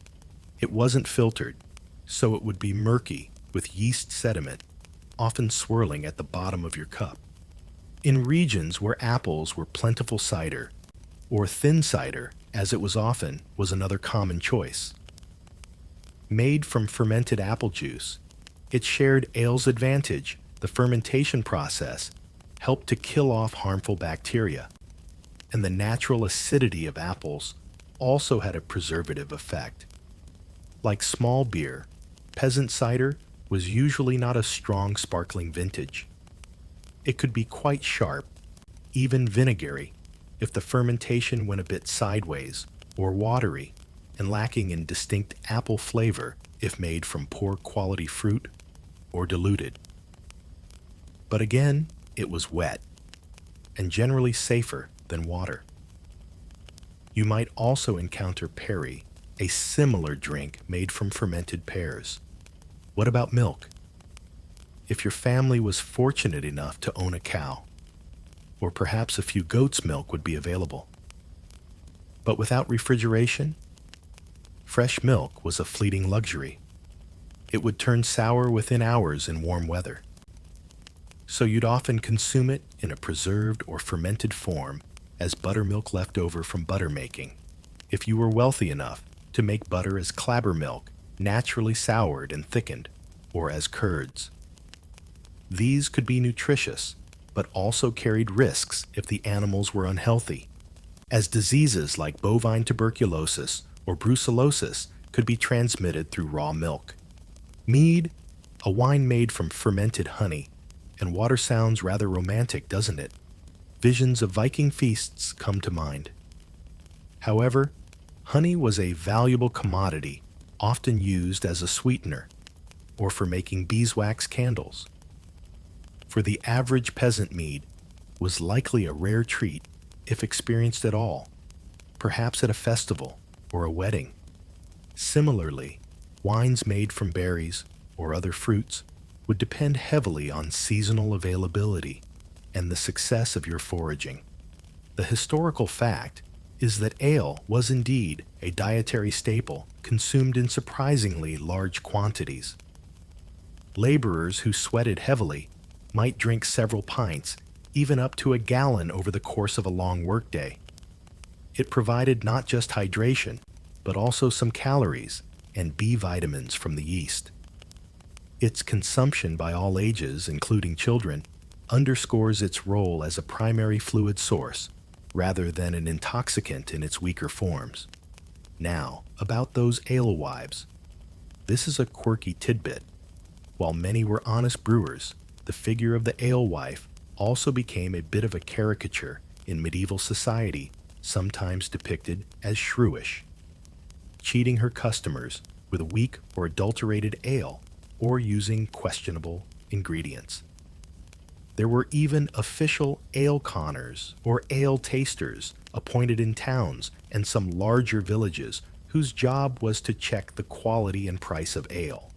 It wasn't filtered, so it would be murky with yeast sediment, often swirling at the bottom of your cup. In regions where apples were plentiful, cider, or thin cider, as it was often, was another common choice. Made from fermented apple juice, it shared ale's advantage. The fermentation process helped to kill off harmful bacteria, and the natural acidity of apples also had a preservative effect. Like small beer, peasant cider was usually not a strong sparkling vintage. It could be quite sharp, even vinegary, if the fermentation went a bit sideways, or watery, and lacking in distinct apple flavor if made from poor quality fruit or diluted. But again, it was wet, and generally safer than water. You might also encounter perry, a similar drink made from fermented pears. What about milk? If your family was fortunate enough to own a cow, or perhaps a few goats' milk would be available. But without refrigeration, fresh milk was a fleeting luxury. It would turn sour within hours in warm weather. So you'd often consume it in a preserved or fermented form as buttermilk left over from butter making, if you were wealthy enough to make butter as clabber milk, naturally soured and thickened, or as curds. These could be nutritious, but also carried risks if the animals were unhealthy, as diseases like bovine tuberculosis or brucellosis could be transmitted through raw milk. Mead, a wine made from fermented honey, and water sounds rather romantic, doesn't it? Visions of Viking feasts come to mind. However, honey was a valuable commodity, often used as a sweetener, or for making beeswax candles. For the average peasant, mead was likely a rare treat, if experienced at all, perhaps at a festival or a wedding. Similarly, wines made from berries or other fruits would depend heavily on seasonal availability and the success of your foraging. The historical fact is that ale was indeed a dietary staple consumed in surprisingly large quantities. Laborers who sweated heavily might drink several pints, even up to a gallon over the course of a long workday. It provided not just hydration, but also some calories and B vitamins from the yeast. Its consumption by all ages, including children, underscores its role as a primary fluid source, rather than an intoxicant in its weaker forms. Now, about those alewives. This is a quirky tidbit. While many were honest brewers, the figure of the alewife also became a bit of a caricature in medieval society, sometimes depicted as shrewish, cheating her customers with weak or adulterated ale, or using questionable ingredients. There were even official ale conners or ale tasters appointed in towns and some larger villages whose job was to check the quality and price of ale.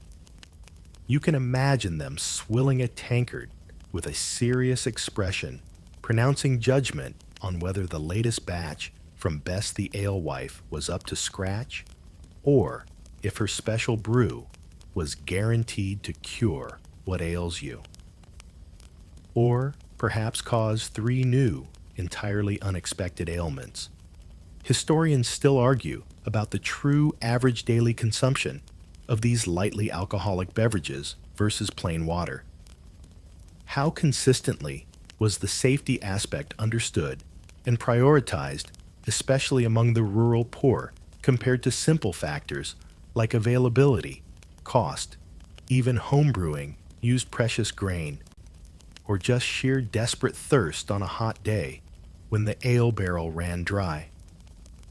You can imagine them swilling a tankard with a serious expression, pronouncing judgment on whether the latest batch from Bess the alewife was up to scratch, or if her special brew was guaranteed to cure what ails you. Or perhaps cause 3 new, entirely unexpected ailments. Historians still argue about the true average daily consumption of these lightly alcoholic beverages versus plain water. How consistently was the safety aspect understood and prioritized, especially among the rural poor, compared to simple factors like availability, cost, even homebrewing used precious grain, or just sheer desperate thirst on a hot day when the ale barrel ran dry?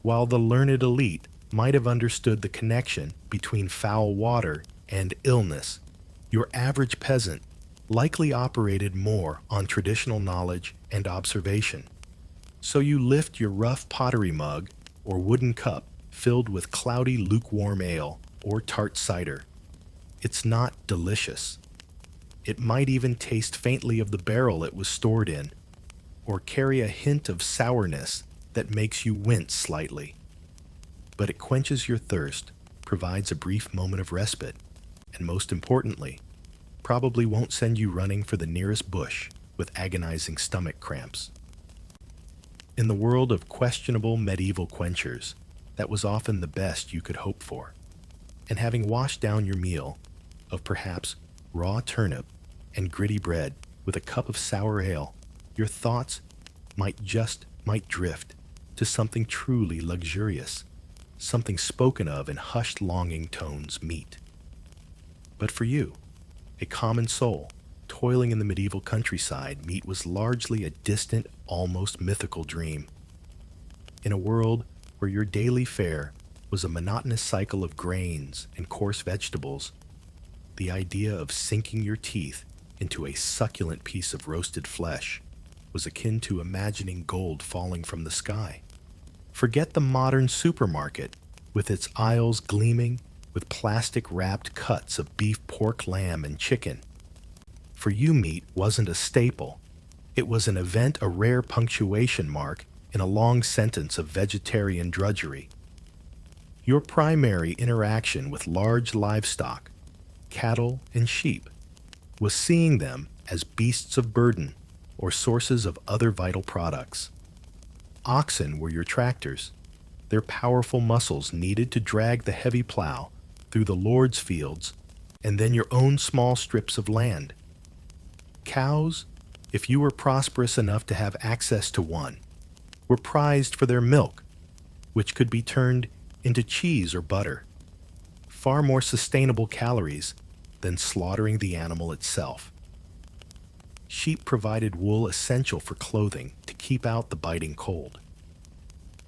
While the learned elite might have understood the connection between foul water and illness, your average peasant likely operated more on traditional knowledge and observation. So you lift your rough pottery mug or wooden cup filled with cloudy lukewarm ale or tart cider. It's not delicious. It might even taste faintly of the barrel it was stored in, or carry a hint of sourness that makes you wince slightly. But it quenches your thirst, provides a brief moment of respite, and most importantly, probably won't send you running for the nearest bush with agonizing stomach cramps. In the world of questionable medieval quenchers, that was often the best you could hope for. And having washed down your meal of perhaps raw turnip and gritty bread with a cup of sour ale, your thoughts might drift to something truly luxurious, something spoken of in hushed longing tones, meat. But for you, a common soul, toiling in the medieval countryside, meat was largely a distant, almost mythical dream. In a world where your daily fare was a monotonous cycle of grains and coarse vegetables, the idea of sinking your teeth into a succulent piece of roasted flesh was akin to imagining gold falling from the sky. Forget the modern supermarket with its aisles gleaming with plastic-wrapped cuts of beef, pork, lamb, and chicken. For you, meat wasn't a staple. It was an event, a rare punctuation mark in a long sentence of vegetarian drudgery. Your primary interaction with large livestock, cattle and sheep, was seeing them as beasts of burden or sources of other vital products. Oxen were your tractors, their powerful muscles needed to drag the heavy plow through the Lord's fields and then your own small strips of land. Cows, if you were prosperous enough to have access to one, were prized for their milk, which could be turned into cheese or butter, far more sustainable calories than slaughtering the animal itself. Sheep provided wool essential for clothing to keep out the biting cold.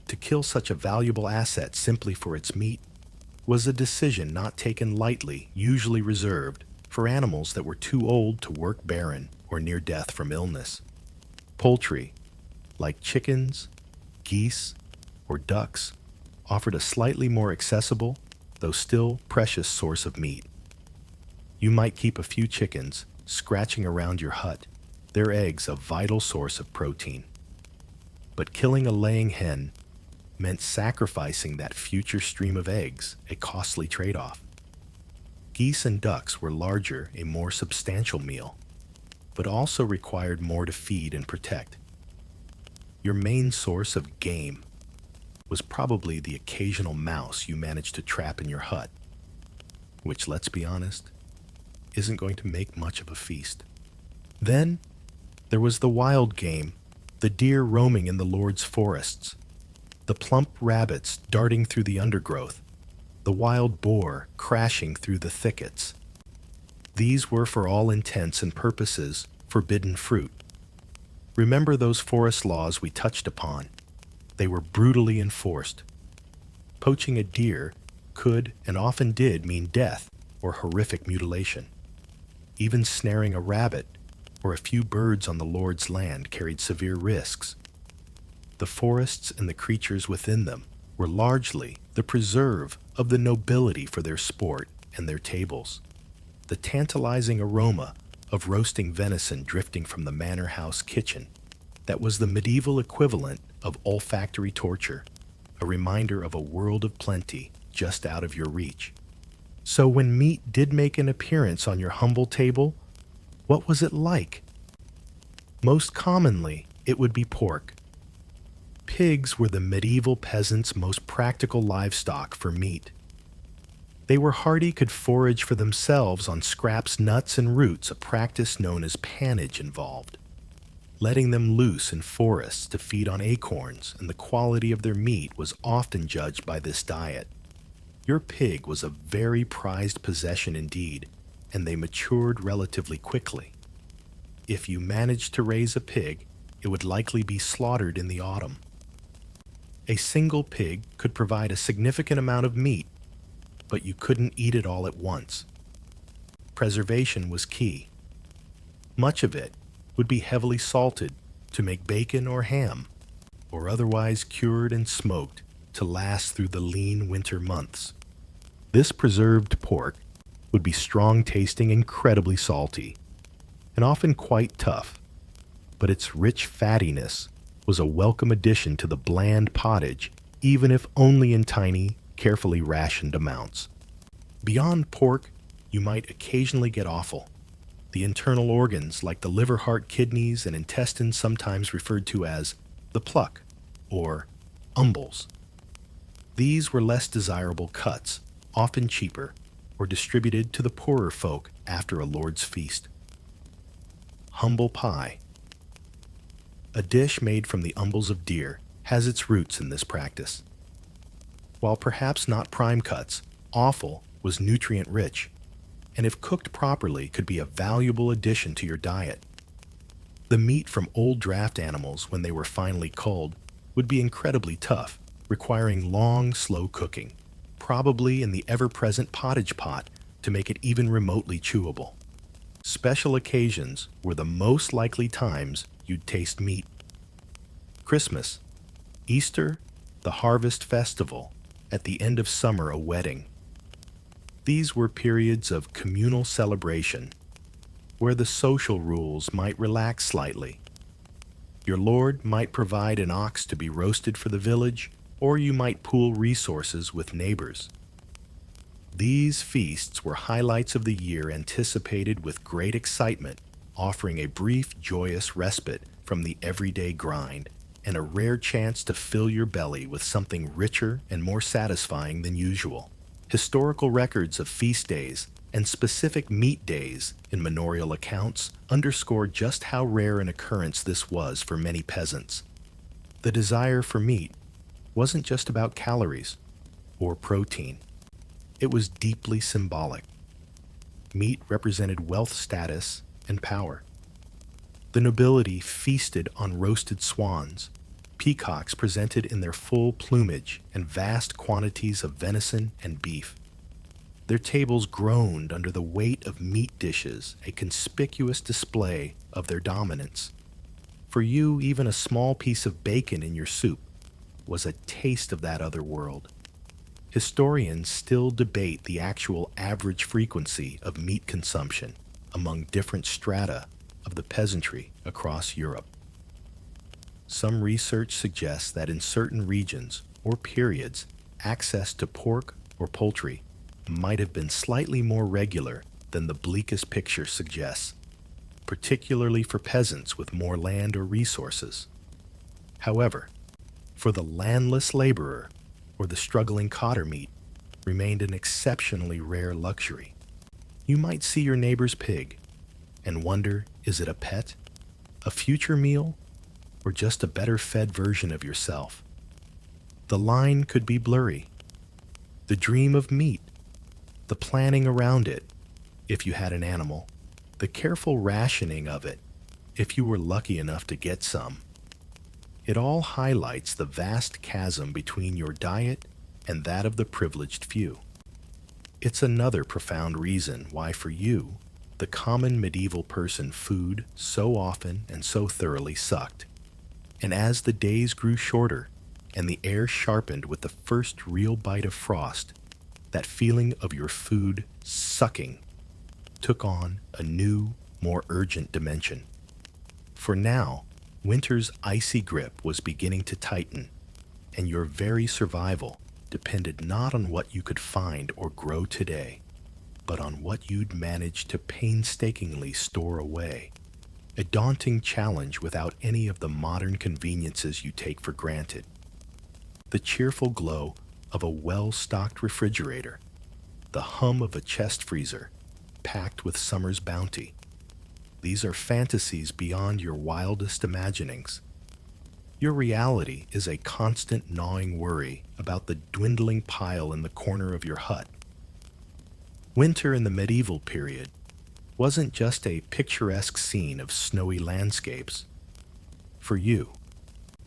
To kill such a valuable asset simply for its meat was a decision not taken lightly, usually reserved for animals that were too old to work barren or near death from illness. Poultry, like chickens, geese, or ducks, offered a slightly more accessible, though still precious source of meat. You might keep a few chickens scratching around your hut, their eggs a vital source of protein. But killing a laying hen meant sacrificing that future stream of eggs, a costly trade-off. Geese and ducks were larger, a more substantial meal, but also required more to feed and protect. Your main source of game was probably the occasional mouse you managed to trap in your hut, which, let's be honest, isn't going to make much of a feast. Then there was the wild game, the deer roaming in the Lord's forests, the plump rabbits darting through the undergrowth, the wild boar crashing through the thickets. These were, for all intents and purposes, forbidden fruit. Remember those forest laws we touched upon? They were brutally enforced. Poaching a deer could and often did mean death or horrific mutilation. Even snaring a rabbit or a few birds on the Lord's land carried severe risks. The forests and the creatures within them were largely the preserve of the nobility for their sport and their tables. The tantalizing aroma of roasting venison drifting from the manor house kitchen, that was the medieval equivalent of olfactory torture, a reminder of a world of plenty just out of your reach. So when meat did make an appearance on your humble table, what was it like? Most commonly, it would be pork. Pigs were the medieval peasants' most practical livestock for meat. They were hardy, could forage for themselves on scraps, nuts, and roots, a practice known as pannage involved. Letting them loose in forests to feed on acorns, and the quality of their meat was often judged by this diet. Your pig was a very prized possession indeed, and they matured relatively quickly. If you managed to raise a pig, it would likely be slaughtered in the autumn. A single pig could provide a significant amount of meat, but you couldn't eat it all at once. Preservation was key. Much of it would be heavily salted to make bacon or ham, or otherwise cured and smoked to last through the lean winter months. This preserved pork would be strong-tasting, incredibly salty, and often quite tough, but its rich fattiness was a welcome addition to the bland pottage, even if only in tiny, carefully rationed amounts. Beyond pork, you might occasionally get offal. The internal organs, like the liver, heart, kidneys, and intestines, sometimes referred to as the pluck, or umbles. These were less desirable cuts, often cheaper, or distributed to the poorer folk after a lord's feast. Humble pie. A dish made from the umbles of deer has its roots in this practice. While perhaps not prime cuts, offal was nutrient-rich, and if cooked properly could be a valuable addition to your diet. The meat from old draft animals, when they were finely culled, would be incredibly tough, requiring long, slow cooking, probably in the ever-present pottage pot to make it even remotely chewable. Special occasions were the most likely times you'd taste meat. Christmas, Easter, the harvest festival, at the end of summer a wedding. These were periods of communal celebration, where the social rules might relax slightly. Your lord might provide an ox to be roasted for the village, or you might pool resources with neighbors. These feasts were highlights of the year, anticipated with great excitement, offering a brief, joyous respite from the everyday grind, and a rare chance to fill your belly with something richer and more satisfying than usual. Historical records of feast days and specific meat days in manorial accounts underscore just how rare an occurrence this was for many peasants. The desire for meat wasn't just about calories or protein. It was deeply symbolic. Meat represented wealth, status, and power. The nobility feasted on roasted swans, peacocks presented in their full plumage, and vast quantities of venison and beef. Their tables groaned under the weight of meat dishes, a conspicuous display of their dominance. For you, even a small piece of bacon in your soup was a taste of that other world. Historians still debate the actual average frequency of meat consumption among different strata of the peasantry across Europe. Some research suggests that in certain regions or periods, access to pork or poultry might have been slightly more regular than the bleakest picture suggests, particularly for peasants with more land or resources. However, for the landless laborer or the struggling cotter, meat remained an exceptionally rare luxury. You might see your neighbor's pig and wonder, is it a pet, a future meal, or just a better fed version of yourself? The line could be blurry. The dream of meat, the planning around it, if you had an animal, the careful rationing of it, if you were lucky enough to get some. It all highlights the vast chasm between your diet and that of the privileged few. It's another profound reason why, for you, the common medieval person, food so often and so thoroughly sucked. And as the days grew shorter and the air sharpened with the first real bite of frost, that feeling of your food sucking took on a new, more urgent dimension. For now, winter's icy grip was beginning to tighten, and your very survival depended not on what you could find or grow today, but on what you'd manage to painstakingly store away. A daunting challenge without any of the modern conveniences you take for granted. The cheerful glow of a well-stocked refrigerator, the hum of a chest freezer packed with summer's bounty. These are fantasies beyond your wildest imaginings. Your reality is a constant gnawing worry about the dwindling pile in the corner of your hut. Winter in the medieval period wasn't just a picturesque scene of snowy landscapes. For you,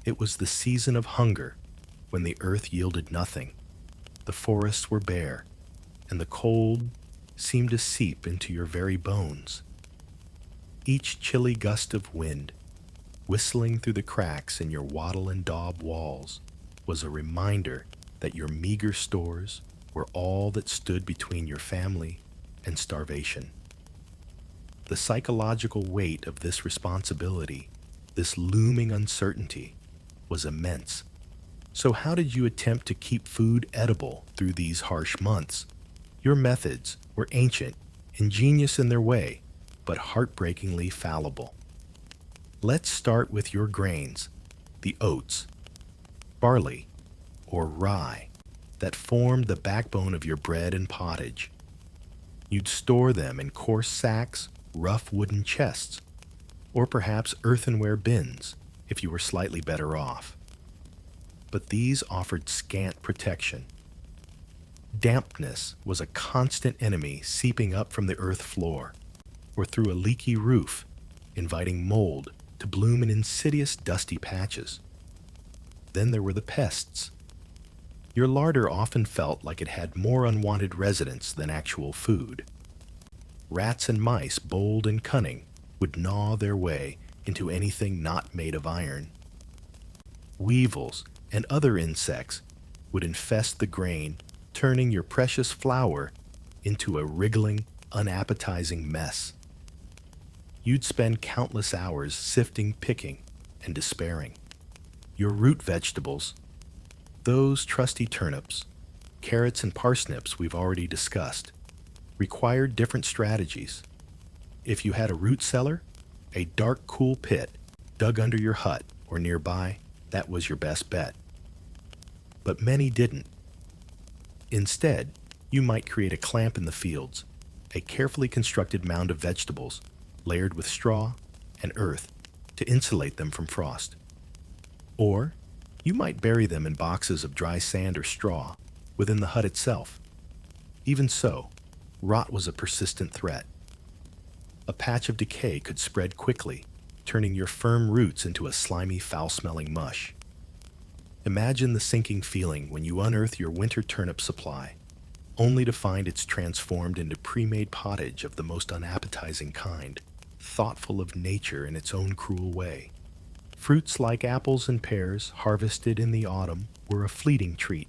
it was the season of hunger, when the earth yielded nothing, the forests were bare, and the cold seemed to seep into your very bones. Each chilly gust of wind, whistling through the cracks in your wattle and daub walls was a reminder that your meager stores were all that stood between your family and starvation. The psychological weight of this responsibility, this looming uncertainty, was immense. So how did you attempt to keep food edible through these harsh months? Your methods were ancient, ingenious in their way, but heartbreakingly fallible. Let's start with your grains, the oats, barley, or rye, that formed the backbone of your bread and pottage. You'd store them in coarse sacks, rough wooden chests, or perhaps earthenware bins if you were slightly better off. But these offered scant protection. Dampness was a constant enemy seeping up from the earth floor or through a leaky roof, inviting mold to bloom in insidious dusty patches. Then there were the pests. Your larder often felt like it had more unwanted residents than actual food. Rats and mice, bold and cunning, would gnaw their way into anything not made of iron. Weevils and other insects would infest the grain, turning your precious flour into a wriggling, unappetizing mess. You'd spend countless hours sifting, picking, and despairing. Your root vegetables, those trusty turnips, carrots, and parsnips we've already discussed, required different strategies. If you had a root cellar, a dark, cool pit dug under your hut or nearby, that was your best bet. But many didn't. Instead, you might create a clamp in the fields, a carefully constructed mound of vegetables layered with straw and earth to insulate them from frost. Or you might bury them in boxes of dry sand or straw within the hut itself. Even so, rot was a persistent threat. A patch of decay could spread quickly, turning your firm roots into a slimy, foul-smelling mush. Imagine the sinking feeling when you unearth your winter turnip supply, only to find it's transformed into pre-made pottage of the most unappetizing kind, thoughtful of nature in its own cruel way. Fruits like apples and pears, harvested in the autumn, were a fleeting treat.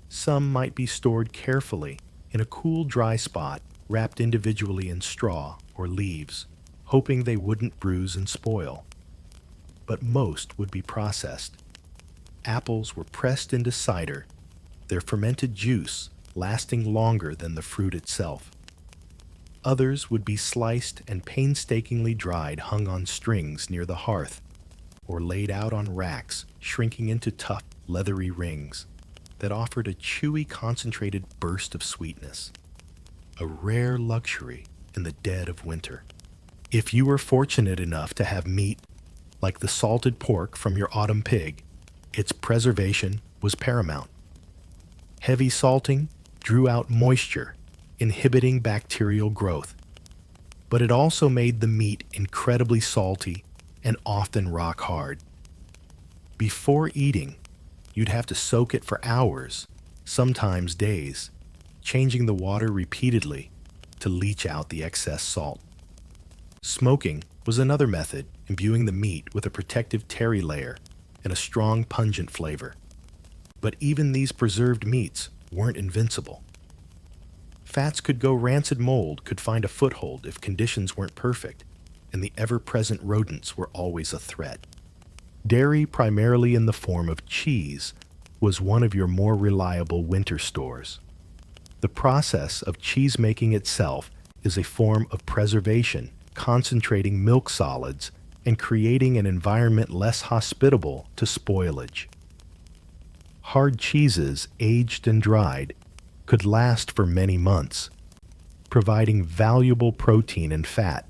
Some might be stored carefully in a cool, dry spot, wrapped individually in straw or leaves, hoping they wouldn't bruise and spoil. But most would be processed. Apples were pressed into cider, their fermented juice lasting longer than the fruit itself. Others would be sliced and painstakingly dried, hung on strings near the hearth, or laid out on racks, shrinking into tough, leathery rings that offered a chewy, concentrated burst of sweetness. A rare luxury in the dead of winter. If you were fortunate enough to have meat, like the salted pork from your autumn pig, its preservation was paramount. Heavy salting drew out moisture, inhibiting bacterial growth, but it also made the meat incredibly salty and often rock hard. Before eating, you'd have to soak it for hours, sometimes days, changing the water repeatedly to leach out the excess salt. Smoking was another method, imbuing the meat with a protective terry layer and a strong, pungent flavor. But even these preserved meats weren't invincible. Fats could go rancid, mold could find a foothold if conditions weren't perfect, and the ever-present rodents were always a threat. Dairy, primarily in the form of cheese, was one of your more reliable winter stores. The process of cheese making itself is a form of preservation, concentrating milk solids and creating an environment less hospitable to spoilage. Hard cheeses, aged and dried, could last for many months, providing valuable protein and fat.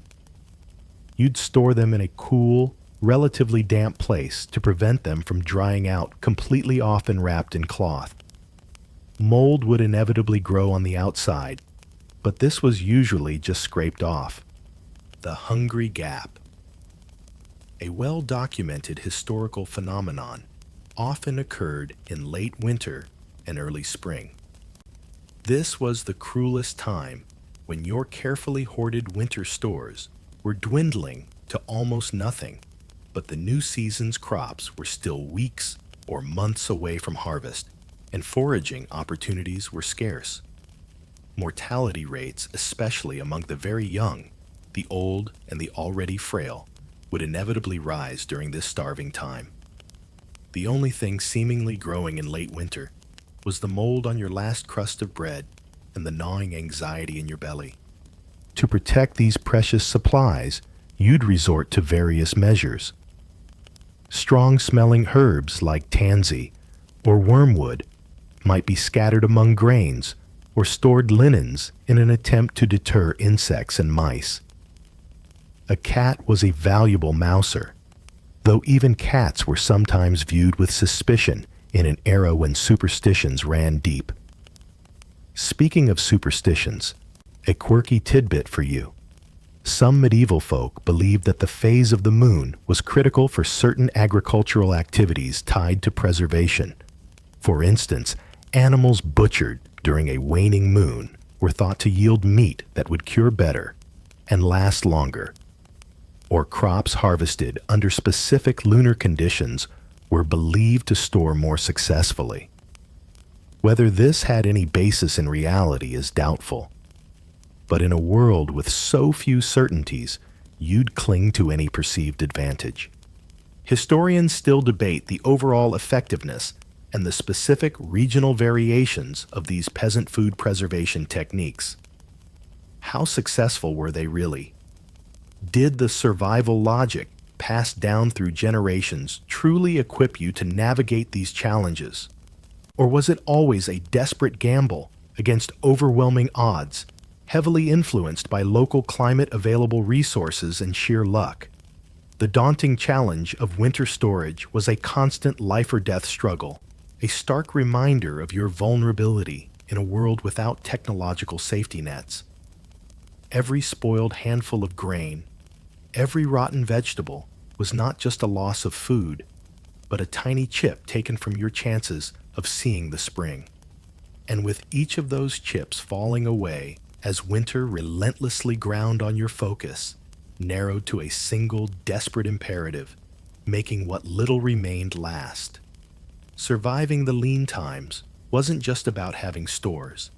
You'd store them in a cool, relatively damp place to prevent them from drying out, completely, often wrapped in cloth. Mold would inevitably grow on the outside, but this was usually just scraped off. The hungry gap. A well-documented historical phenomenon, often occurred in late winter and early spring. This was the cruelest time when your carefully hoarded winter stores were dwindling to almost nothing, But the new season's crops were still weeks or months away from harvest, and foraging opportunities were scarce. Mortality rates, especially among the very young, the old, and the already frail, would inevitably rise during this starving time. The only thing seemingly growing in late winter was the mold on your last crust of bread and the gnawing anxiety in your belly. To protect these precious supplies, you'd resort to various measures. Strong-smelling herbs like tansy or wormwood might be scattered among grains or stored linens in an attempt to deter insects and mice. A cat was a valuable mouser, though even cats were sometimes viewed with suspicion in an era when superstitions ran deep. Speaking of superstitions, a quirky tidbit for you. Some medieval folk believed that the phase of the moon was critical for certain agricultural activities tied to preservation. For instance, animals butchered during a waning moon were thought to yield meat that would cure better and last longer. Or crops harvested under specific lunar conditions were believed to store more successfully. Whether this had any basis in reality is doubtful. But in a world with so few certainties, you'd cling to any perceived advantage. Historians still debate the overall effectiveness and the specific regional variations of these peasant food preservation techniques. How successful were they really? Did the survival logic passed down through generations truly equip you to navigate these challenges? Or was it always a desperate gamble against overwhelming odds, heavily influenced by local climate-available resources and sheer luck? The daunting challenge of winter storage was a constant life-or-death struggle, a stark reminder of your vulnerability in a world without technological safety nets. Every spoiled handful of grain, every rotten vegetable was not just a loss of food, but a tiny chip taken from your chances of seeing the spring. And with each of those chips falling away as winter relentlessly ground on your focus, narrowed to a single desperate imperative, making what little remained last. Surviving the lean times wasn't just about having stores.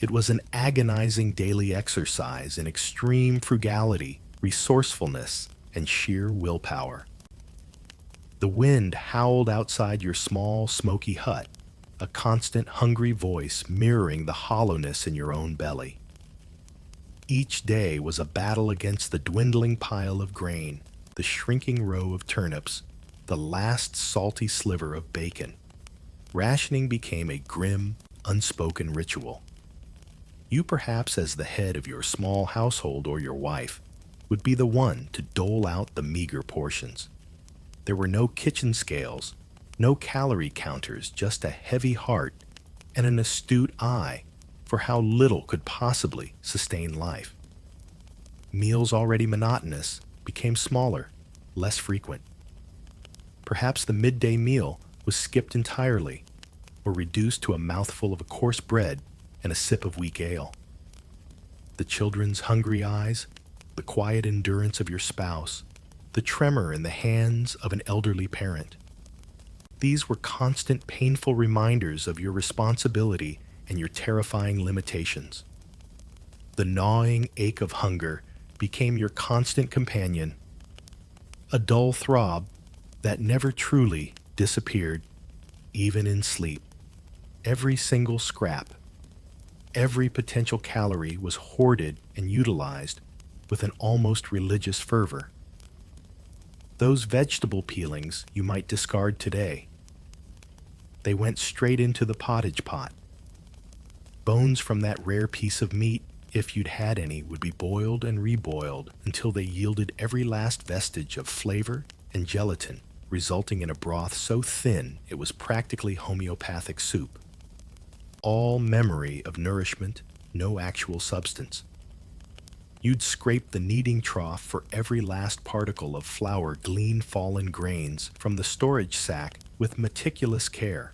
It was an agonizing daily exercise in extreme frugality, resourcefulness, and sheer willpower. The wind howled outside your small, smoky hut, a constant, hungry voice mirroring the hollowness in your own belly. Each day was a battle against the dwindling pile of grain, the shrinking row of turnips, the last salty sliver of bacon. Rationing became a grim, unspoken ritual. You, perhaps as the head of your small household or your wife, would be the one to dole out the meager portions. There were no kitchen scales, no calorie counters, just a heavy heart and an astute eye for how little could possibly sustain life. Meals already monotonous became smaller, less frequent. Perhaps the midday meal was skipped entirely or reduced to a mouthful of a coarse bread and a sip of weak ale. The children's hungry eyes, the quiet endurance of your spouse, the tremor in the hands of an elderly parent. These were constant, painful reminders of your responsibility and your terrifying limitations. The gnawing ache of hunger became your constant companion, a dull throb that never truly disappeared, even in sleep. Every single scrap, every potential calorie was hoarded and utilized with an almost religious fervor. Those vegetable peelings you might discard today. They went straight into the pottage pot. Bones from that rare piece of meat, if you'd had any, would be boiled and reboiled until they yielded every last vestige of flavor and gelatin, resulting in a broth so thin it was practically homeopathic soup. All memory of nourishment, no actual substance. You'd scrape the kneading trough for every last particle of flour, glean fallen grains from the storage sack with meticulous care.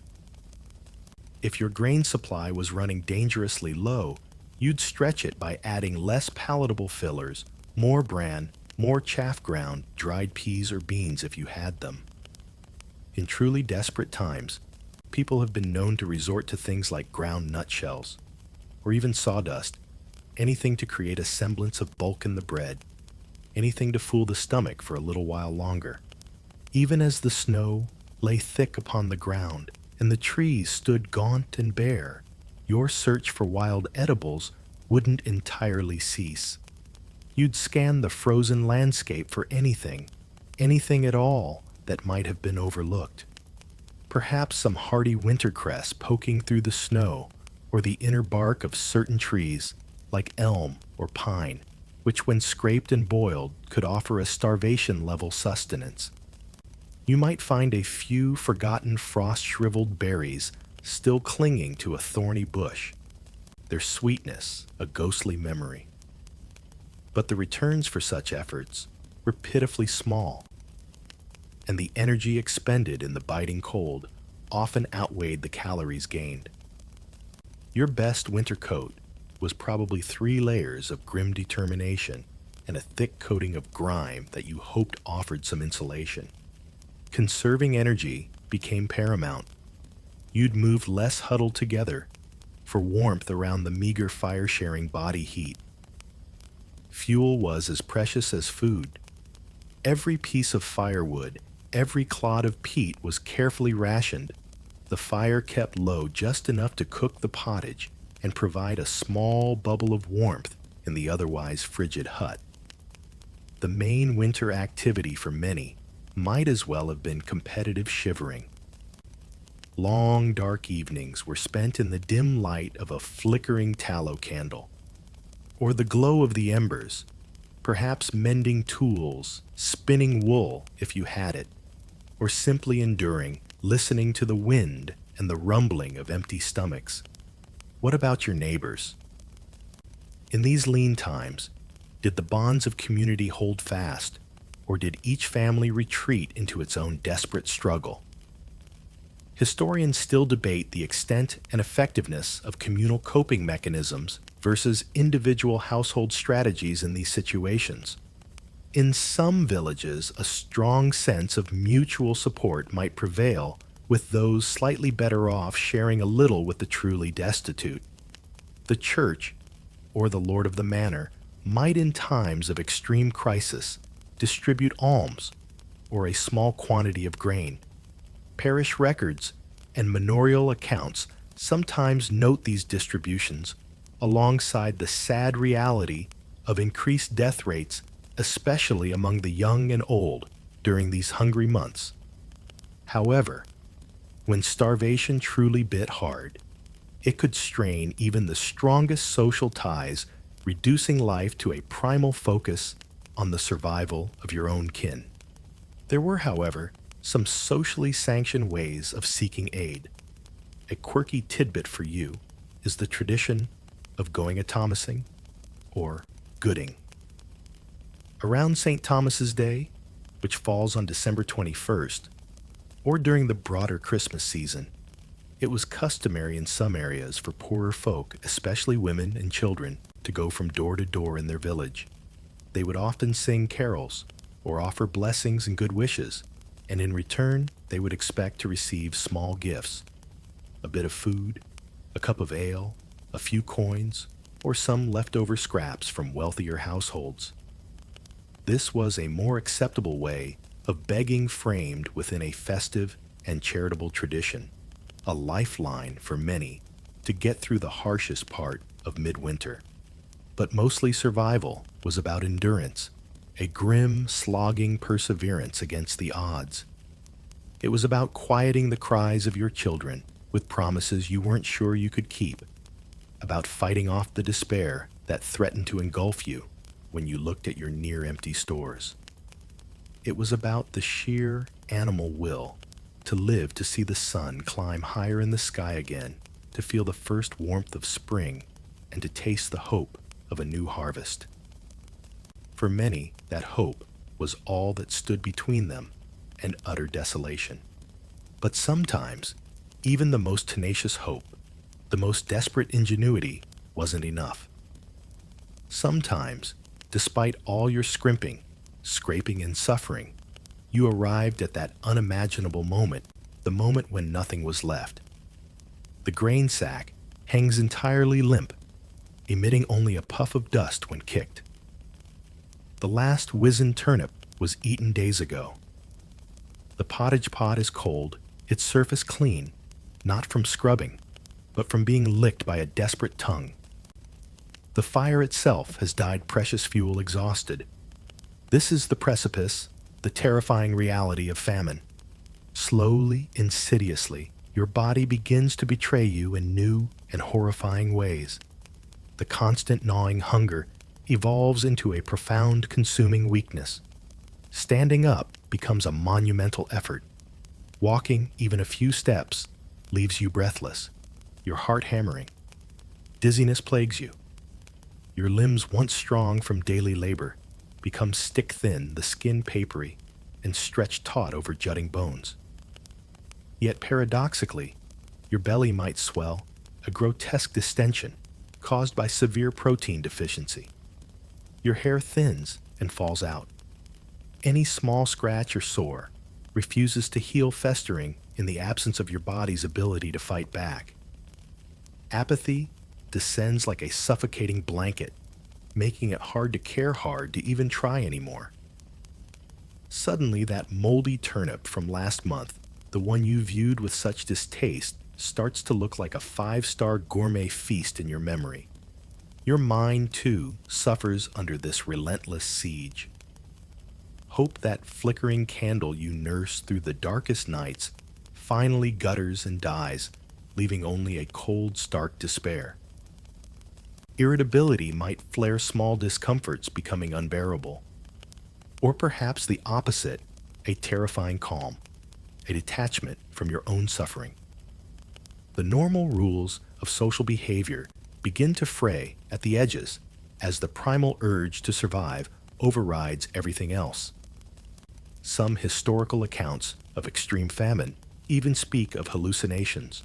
If your grain supply was running dangerously low, you'd stretch it by adding less palatable fillers, more bran, more chaff ground, dried peas, or beans if you had them. In truly desperate times, people have been known to resort to things like ground nutshells, or even sawdust, anything to create a semblance of bulk in the bread, anything to fool the stomach for a little while longer. Even as the snow lay thick upon the ground and the trees stood gaunt and bare, your search for wild edibles wouldn't entirely cease. You'd scan the frozen landscape for anything at all that might have been overlooked. Perhaps some hardy wintercress poking through the snow, or the inner bark of certain trees, like elm or pine, which when scraped and boiled could offer a starvation-level sustenance. You might find a few forgotten frost-shriveled berries still clinging to a thorny bush, their sweetness a ghostly memory. But the returns for such efforts were pitifully small, and the energy expended in the biting cold often outweighed the calories gained. Your best winter coat was probably 3 layers of grim determination and a thick coating of grime that you hoped offered some insulation. Conserving energy became paramount. You'd move less huddled together for warmth around the meager fire-sharing body heat. Fuel was as precious as food. Every piece of firewood, every clod of peat was carefully rationed. The fire kept low just enough to cook the pottage and provide a small bubble of warmth in the otherwise frigid hut. The main winter activity for many might as well have been competitive shivering. Long, dark evenings were spent in the dim light of a flickering tallow candle, or the glow of the embers, perhaps mending tools, spinning wool if you had it, or simply enduring, listening to the wind and the rumbling of empty stomachs. What about your neighbors? In these lean times, did the bonds of community hold fast, or did each family retreat into its own desperate struggle? Historians still debate the extent and effectiveness of communal coping mechanisms versus individual household strategies in these situations. In some villages, a strong sense of mutual support might prevail, with those slightly better off sharing a little with the truly destitute. The church, or the lord of the manor, might in times of extreme crisis distribute alms or a small quantity of grain. Parish records and manorial accounts sometimes note these distributions alongside the sad reality of increased death rates, especially among the young and old during these hungry months. However, when starvation truly bit hard, it could strain even the strongest social ties, reducing life to a primal focus on the survival of your own kin. There were, however, some socially sanctioned ways of seeking aid. A quirky tidbit for you is the tradition of going a Thomasing, or gooding. Around St. Thomas's Day, which falls on December 21st, or during the broader Christmas season, it was customary in some areas for poorer folk, especially women and children, to go from door to door in their village. They would often sing carols or offer blessings and good wishes, and in return, they would expect to receive small gifts: a bit of food, a cup of ale, a few coins, or some leftover scraps from wealthier households. This was a more acceptable way of begging framed within a festive and charitable tradition, a lifeline for many to get through the harshest part of midwinter. But mostly survival was about endurance, a grim, slogging perseverance against the odds. It was about quieting the cries of your children with promises you weren't sure you could keep, about fighting off the despair that threatened to engulf you when you looked at your near-empty stores. It was about the sheer animal will to live to see the sun climb higher in the sky again, to feel the first warmth of spring, and to taste the hope of a new harvest. For many, that hope was all that stood between them and utter desolation. But sometimes, even the most tenacious hope, the most desperate ingenuity, wasn't enough. Sometimes, despite all your scrimping, scraping and suffering, you arrived at that unimaginable moment, the moment when nothing was left. The grain sack hangs entirely limp, emitting only a puff of dust when kicked. The last wizened turnip was eaten days ago. The pottage pot is cold, its surface clean, not from scrubbing, but from being licked by a desperate tongue. The fire itself has died precious fuel exhausted. This is the precipice, the terrifying reality of famine. Slowly, insidiously, your body begins to betray you in new and horrifying ways. The constant gnawing hunger evolves into a profound consuming weakness. Standing up becomes a monumental effort. Walking even a few steps leaves you breathless, your heart hammering. Dizziness plagues you. Your limbs, once strong from daily labor, become stick-thin, the skin papery, and stretched taut over jutting bones. Yet paradoxically, your belly might swell, a grotesque distension caused by severe protein deficiency. Your hair thins and falls out. Any small scratch or sore refuses to heal, festering in the absence of your body's ability to fight back. Apathy descends like a suffocating blanket, making it hard to care hard to even try anymore. Suddenly, that moldy turnip from last month, the one you viewed with such distaste, starts to look like a 5-star gourmet feast in your memory. Your mind, too, suffers under this relentless siege. Hope, that flickering candle you nurse through the darkest nights, finally gutters and dies, leaving only a cold, stark despair. Irritability might flare, small discomforts becoming unbearable. Or perhaps the opposite, a terrifying calm, a detachment from your own suffering. The normal rules of social behavior begin to fray at the edges as the primal urge to survive overrides everything else. Some historical accounts of extreme famine even speak of hallucinations,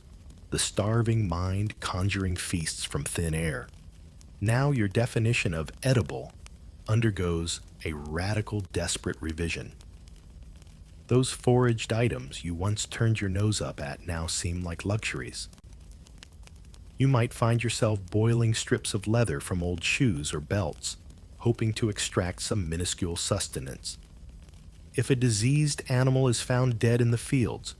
the starving mind conjuring feasts from thin air. Now your definition of edible undergoes a radical, desperate revision. Those foraged items you once turned your nose up at now seem like luxuries. You might find yourself boiling strips of leather from old shoes or belts, hoping to extract some minuscule sustenance. If a diseased animal is found dead in the fields,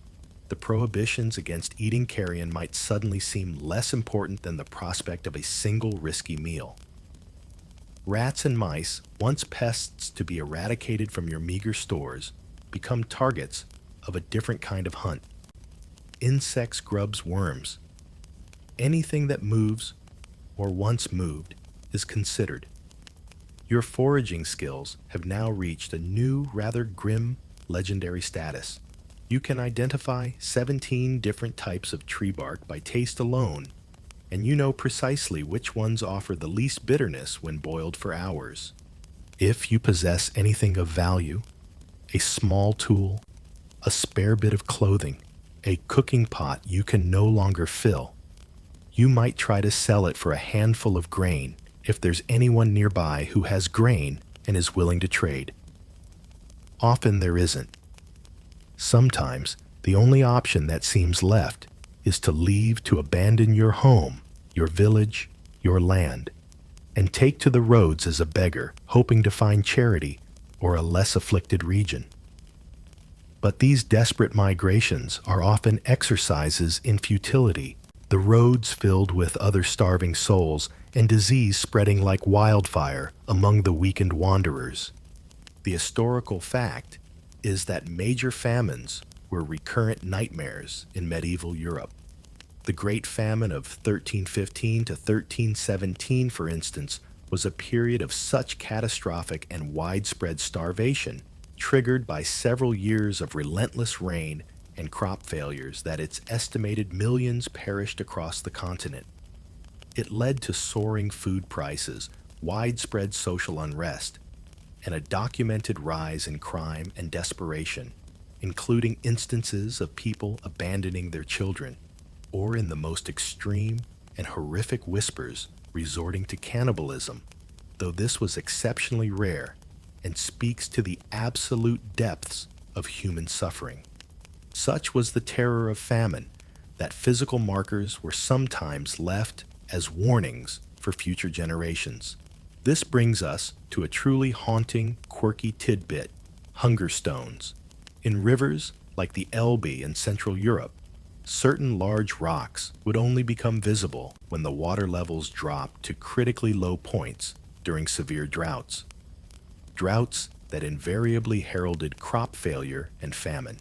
the prohibitions against eating carrion might suddenly seem less important than the prospect of a single risky meal. Rats and mice, once pests to be eradicated from your meager stores, become targets of a different kind of hunt. Insects, grubs, worms. Anything that moves, or once moved, is considered. Your foraging skills have now reached a new, rather grim, legendary status. You can identify 17 different types of tree bark by taste alone, and you know precisely which ones offer the least bitterness when boiled for hours. If you possess anything of value, a small tool, a spare bit of clothing, a cooking pot you can no longer fill, you might try to sell it for a handful of grain if there's anyone nearby who has grain and is willing to trade. Often there isn't. Sometimes the only option that seems left is to leave, to abandon your home, your village, your land, and take to the roads as a beggar, hoping to find charity or a less afflicted region. But these desperate migrations are often exercises in futility, the roads filled with other starving souls and disease spreading like wildfire among the weakened wanderers. The historical fact is that major famines were recurrent nightmares in medieval Europe. The Great Famine of 1315 to 1317, for instance, was a period of such catastrophic and widespread starvation, triggered by several years of relentless rain and crop failures, that its estimated millions perished across the continent. It led to soaring food prices, widespread social unrest, and a documented rise in crime and desperation, including instances of people abandoning their children, or in the most extreme and horrific whispers, resorting to cannibalism, though this was exceptionally rare and speaks to the absolute depths of human suffering. Such was the terror of famine that physical markers were sometimes left as warnings for future generations. This brings us to a truly haunting, quirky tidbit: hunger stones. In rivers like the Elbe in Central Europe, certain large rocks would only become visible when the water levels dropped to critically low points during severe droughts. Droughts that invariably heralded crop failure and famine.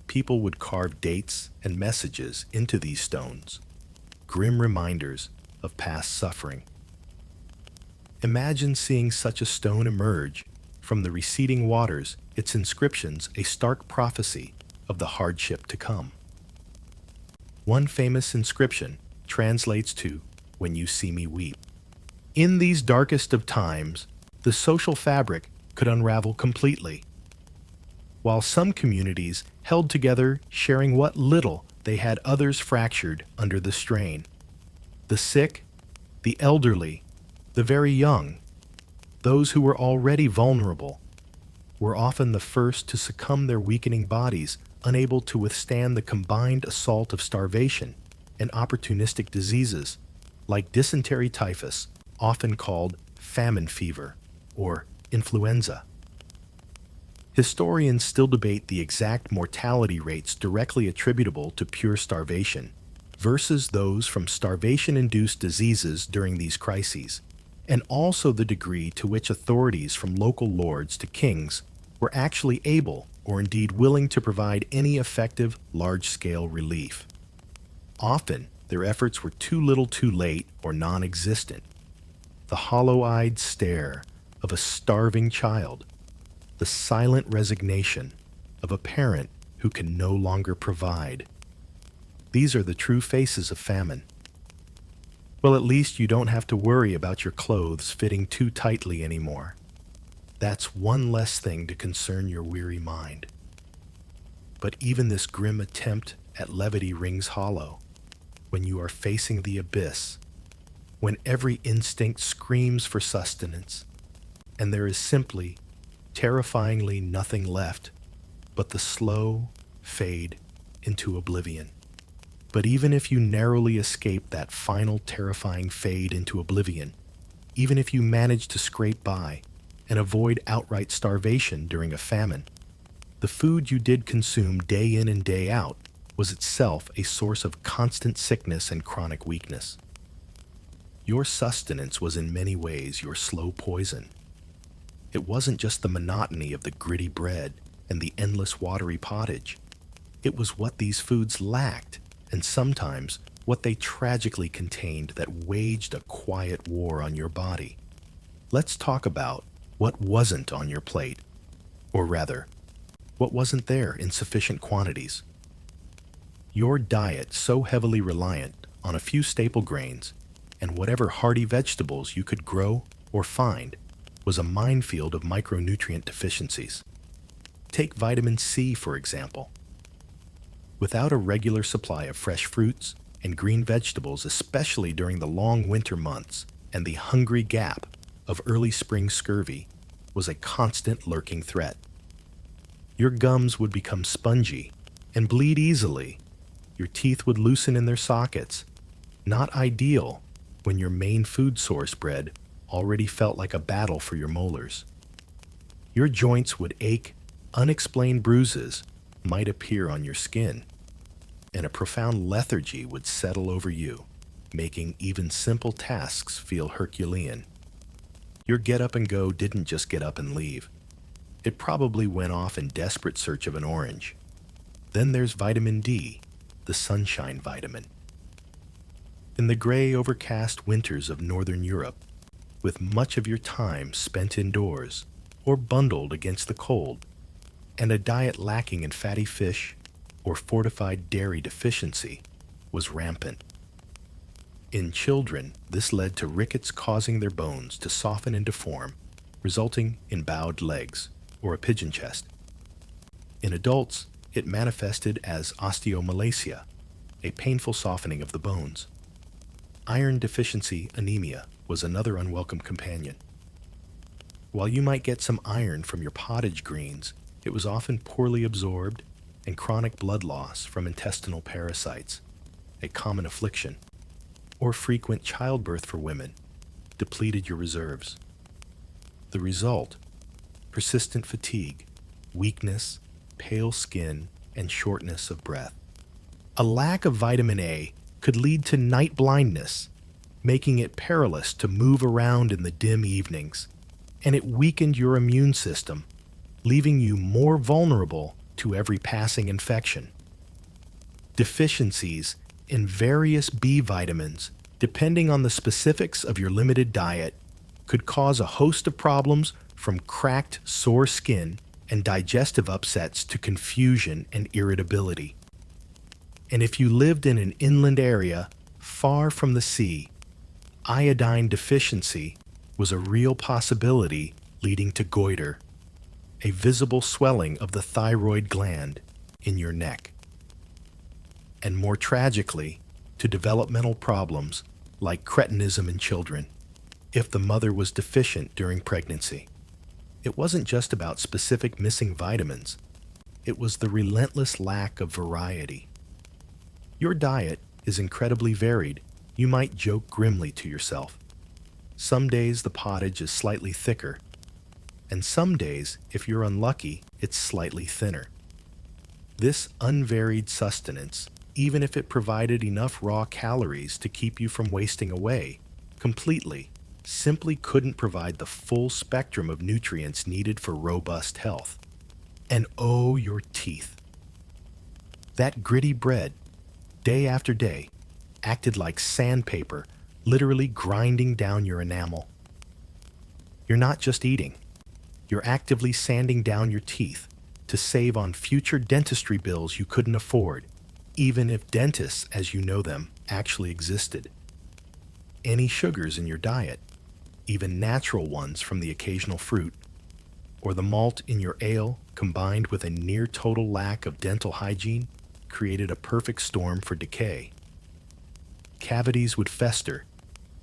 People would carve dates and messages into these stones, grim reminders of past suffering. Imagine seeing such a stone emerge from the receding waters, its inscriptions a stark prophecy of the hardship to come. One famous inscription translates to, "When you see me weep." In these darkest of times, the social fabric could unravel completely. While some communities held together, sharing what little they had, others fractured under the strain. The sick, the elderly, the very young, those who were already vulnerable, were often the first to succumb, their weakening bodies unable to withstand the combined assault of starvation and opportunistic diseases like dysentery typhus, often called famine fever or influenza. Historians still debate the exact mortality rates directly attributable to pure starvation versus those from starvation-induced diseases during these crises, and also the degree to which authorities from local lords to kings were actually able or indeed willing to provide any effective large-scale relief. Often, their efforts were too little too late or non-existent. The hollow-eyed stare of a starving child, the silent resignation of a parent who can no longer provide. These are the true faces of famine. Well, at least you don't have to worry about your clothes fitting too tightly anymore. That's one less thing to concern your weary mind. But even this grim attempt at levity rings hollow when you are facing the abyss, when every instinct screams for sustenance, and there is simply, terrifyingly nothing left but the slow fade into oblivion. But even if you narrowly escape that final terrifying fade into oblivion, even if you manage to scrape by and avoid outright starvation during a famine, the food you did consume day in and day out was itself a source of constant sickness and chronic weakness. Your sustenance was in many ways your slow poison. It wasn't just the monotony of the gritty bread and the endless watery pottage. It was what these foods lacked, and sometimes what they tragically contained, that waged a quiet war on your body. Let's talk about what wasn't on your plate, or rather, what wasn't there in sufficient quantities. Your diet, so heavily reliant on a few staple grains and whatever hearty vegetables you could grow or find, was a minefield of micronutrient deficiencies. Take vitamin C, for example. Without a regular supply of fresh fruits and green vegetables, especially during the long winter months and the hungry gap of early spring scurvy, was a constant lurking threat. Your gums would become spongy and bleed easily. Your teeth would loosen in their sockets. Not ideal when your main food source, bread, already felt like a battle for your molars. Your joints would ache, unexplained bruises might appear on your skin, and a profound lethargy would settle over you, making even simple tasks feel Herculean. Your get up and go didn't just get up and leave. It probably went off in desperate search of an orange. Then there's vitamin D, the sunshine vitamin. In the gray, overcast winters of Northern Europe, with much of your time spent indoors or bundled against the cold, and a diet lacking in fatty fish or fortified dairy deficiency was rampant. In children, this led to rickets causing their bones to soften and deform, resulting in bowed legs or a pigeon chest. In adults, it manifested as osteomalacia, a painful softening of the bones. Iron deficiency anemia was another unwelcome companion. While you might get some iron from your pottage greens, it was often poorly absorbed, and chronic blood loss from intestinal parasites, a common affliction, or frequent childbirth for women, depleted your reserves. The result: persistent fatigue, weakness, pale skin, and shortness of breath. A lack of vitamin A could lead to night blindness, making it perilous to move around in the dim evenings, and it weakened your immune system, leaving you more vulnerable to every passing infection. Deficiencies in various B vitamins, depending on the specifics of your limited diet, could cause a host of problems from cracked, sore skin and digestive upsets to confusion and irritability. And if you lived in an inland area far from the sea, iodine deficiency was a real possibility, leading to goiter, a visible swelling of the thyroid gland in your neck. And more tragically, to developmental problems like cretinism in children, if the mother was deficient during pregnancy. It wasn't just about specific missing vitamins. It was the relentless lack of variety. Your diet is incredibly varied. You might joke grimly to yourself. Some days the pottage is slightly thicker, and some days, if you're unlucky, it's slightly thinner. This unvaried sustenance, even if it provided enough raw calories to keep you from wasting away completely, simply couldn't provide the full spectrum of nutrients needed for robust health. And oh, your teeth. That gritty bread, day after day, acted like sandpaper, literally grinding down your enamel. You're not just eating. You're actively sanding down your teeth to save on future dentistry bills you couldn't afford, even if dentists, as you know them, actually existed. Any sugars in your diet, even natural ones from the occasional fruit, or the malt in your ale combined with a near-total lack of dental hygiene, created a perfect storm for decay. Cavities would fester,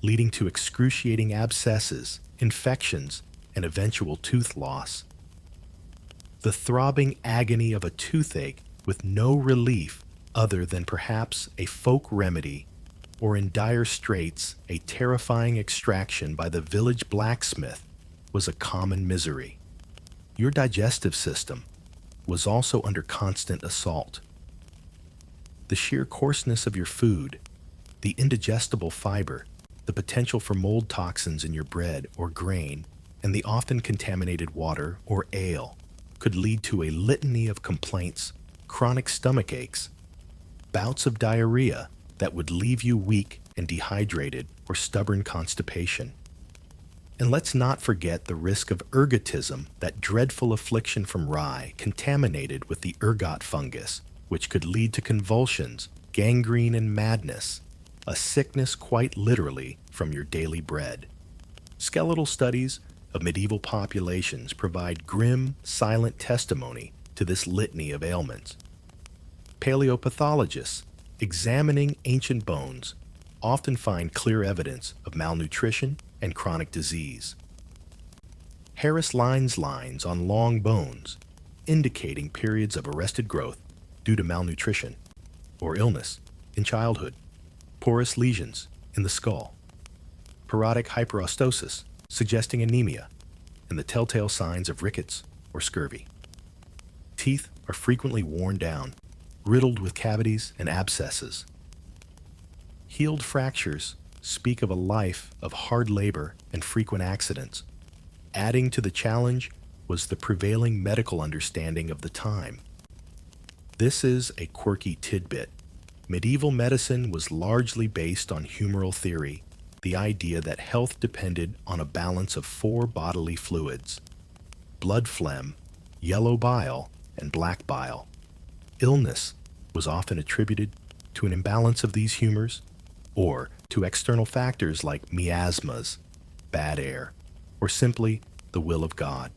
leading to excruciating abscesses, infections, and eventual tooth loss. The throbbing agony of a toothache with no relief other than perhaps a folk remedy, or in dire straits, a terrifying extraction by the village blacksmith, was a common misery. Your digestive system was also under constant assault. The sheer coarseness of your food, the indigestible fiber, the potential for mold toxins in your bread or grain, and the often contaminated water or ale could lead to a litany of complaints, chronic stomach aches, bouts of diarrhea that would leave you weak and dehydrated, or stubborn constipation. And let's not forget the risk of ergotism, that dreadful affliction from rye contaminated with the ergot fungus, which could lead to convulsions, gangrene, and madness, a sickness quite literally from your daily bread. Skeletal studies of medieval populations provide grim, silent testimony to this litany of ailments. Paleopathologists examining ancient bones often find clear evidence of malnutrition and chronic disease. Harris lines on long bones, indicating periods of arrested growth due to malnutrition or illness in childhood. Porous lesions in the skull. Parodic hyperostosis, suggesting anemia, and the telltale signs of rickets or scurvy. Teeth are frequently worn down, riddled with cavities and abscesses. Healed fractures speak of a life of hard labor and frequent accidents. Adding to the challenge was the prevailing medical understanding of the time. This is a quirky tidbit. Medieval medicine was largely based on humoral theory, the idea that health depended on a balance of 4 bodily fluids: blood phlegm, yellow bile, and black bile. Illness was often attributed to an imbalance of these humors, or to external factors like miasmas, bad air, or simply the will of God.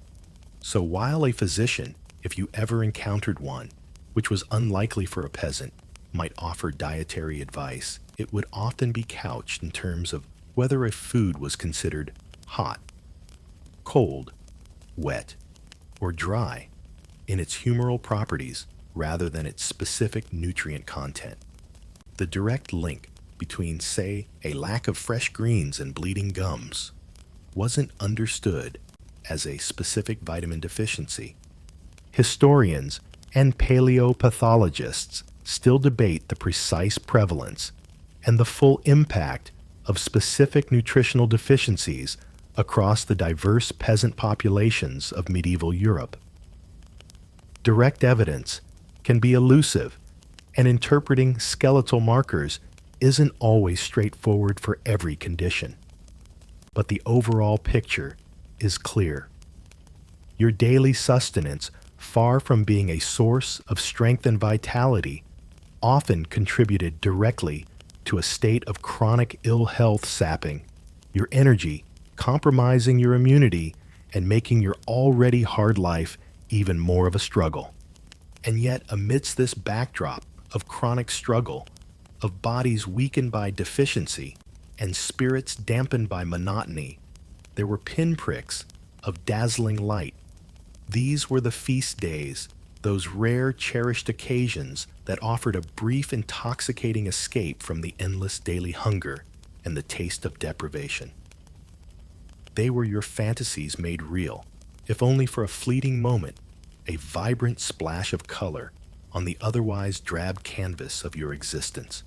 So while a physician, if you ever encountered one, which was unlikely for a peasant, might offer dietary advice, it would often be couched in terms of whether a food was considered hot, cold, wet, or dry in its humoral properties rather than its specific nutrient content. The direct link between, say, a lack of fresh greens and bleeding gums wasn't understood as a specific vitamin deficiency. Historians and paleopathologists still debate the precise prevalence and the full impact of specific nutritional deficiencies across the diverse peasant populations of medieval Europe. Direct evidence can be elusive, and interpreting skeletal markers isn't always straightforward for every condition. But the overall picture is clear. Your daily sustenance, far from being a source of strength and vitality, often contributed directly to a state of chronic ill health, sapping your energy, compromising your immunity, and making your already hard life even more of a struggle. And yet, amidst this backdrop of chronic struggle, of bodies weakened by deficiency and spirits dampened by monotony, there were pinpricks of dazzling light. These were the feast days, those rare, cherished occasions that offered a brief, intoxicating escape from the endless daily hunger and the taste of deprivation. They were your fantasies made real, if only for a fleeting moment, a vibrant splash of color on the otherwise drab canvas of your existence.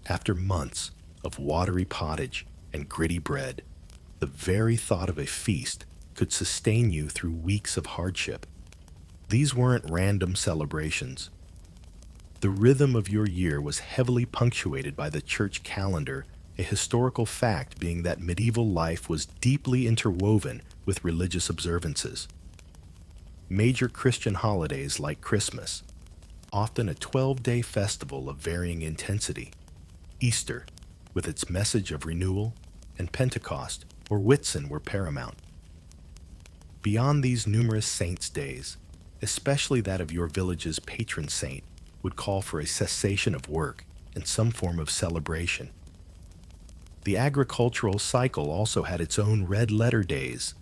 After months of watery pottage and gritty bread, the very thought of a feast could sustain you through weeks of hardship. These weren't random celebrations. The rhythm of your year was heavily punctuated by the church calendar, a historical fact being that medieval life was deeply interwoven with religious observances. Major Christian holidays like Christmas, often a 12-day festival of varying intensity, Easter, with its message of renewal, and Pentecost or Whitsun were paramount. Beyond these numerous saints' days, especially that of your village's patron saint, would call for a cessation of work and some form of celebration. The agricultural cycle also had its own red-letter days,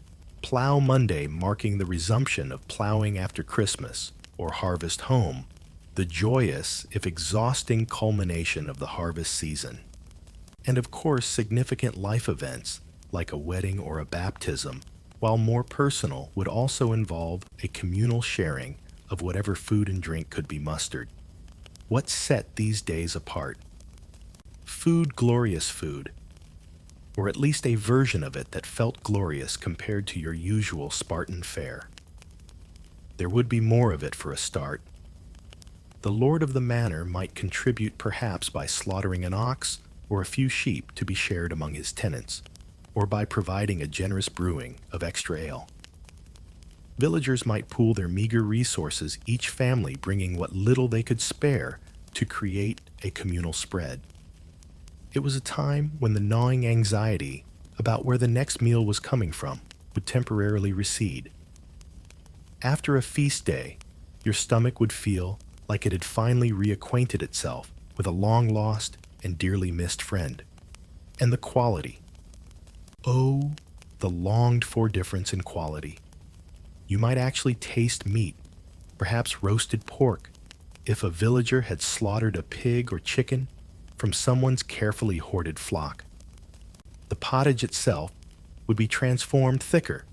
Plow Monday marking the resumption of plowing after Christmas, or Harvest Home, the joyous, if exhausting, culmination of the harvest season. And of course, significant life events, like a wedding or a baptism, while more personal, would also involve a communal sharing of whatever food and drink could be mustered. What set these days apart? Food, glorious food, or at least a version of it that felt glorious compared to your usual Spartan fare. There would be more of it for a start. The lord of the manor might contribute perhaps by slaughtering an ox or a few sheep to be shared among his tenants, or by providing a generous brewing of extra ale. Villagers might pool their meager resources, each family bringing what little they could spare to create a communal spread. It was a time when the gnawing anxiety about where the next meal was coming from would temporarily recede. After a feast day, your stomach would feel like it had finally reacquainted itself with a long-lost and dearly missed friend. And the quality. Oh, the longed-for difference in quality. You might actually taste meat, perhaps roasted pork, if a villager had slaughtered a pig or chicken from someone's carefully hoarded flock. The pottage itself would be transformed thicker,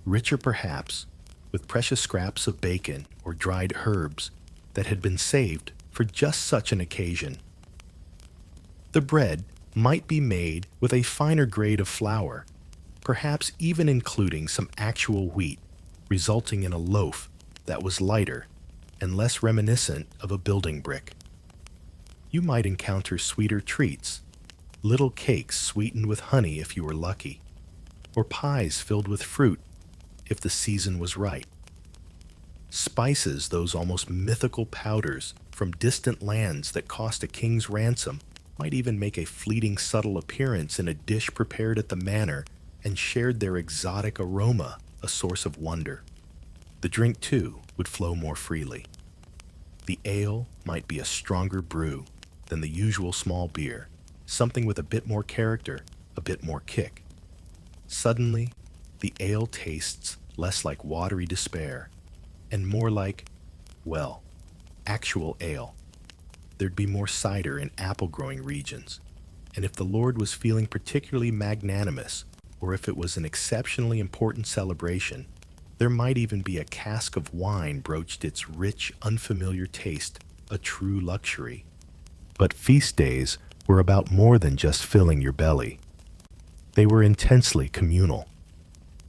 richer perhaps, with precious scraps of bacon or dried herbs that had been saved for just such an occasion. The bread might be made with a finer grade of flour, perhaps even including some actual wheat, resulting in a loaf that was lighter and less reminiscent of a building brick. You might encounter sweeter treats, little cakes sweetened with honey if you were lucky, or pies filled with fruit if the season was right. Spices, those almost mythical powders from distant lands that cost a king's ransom, might even make a fleeting subtle appearance in a dish prepared at the manor and shared their exotic aroma, a source of wonder. The drink, too, would flow more freely. The ale might be a stronger brew than the usual small beer, something with a bit more character, a bit more kick. Suddenly, the ale tastes less like watery despair and more like, well, actual ale. There'd be more cider in apple-growing regions, and if the Lord was feeling particularly magnanimous, or if it was an exceptionally important celebration, there might even be a cask of wine broached its rich, unfamiliar taste, a true luxury. But feast days were about more than just filling your belly. They were intensely communal.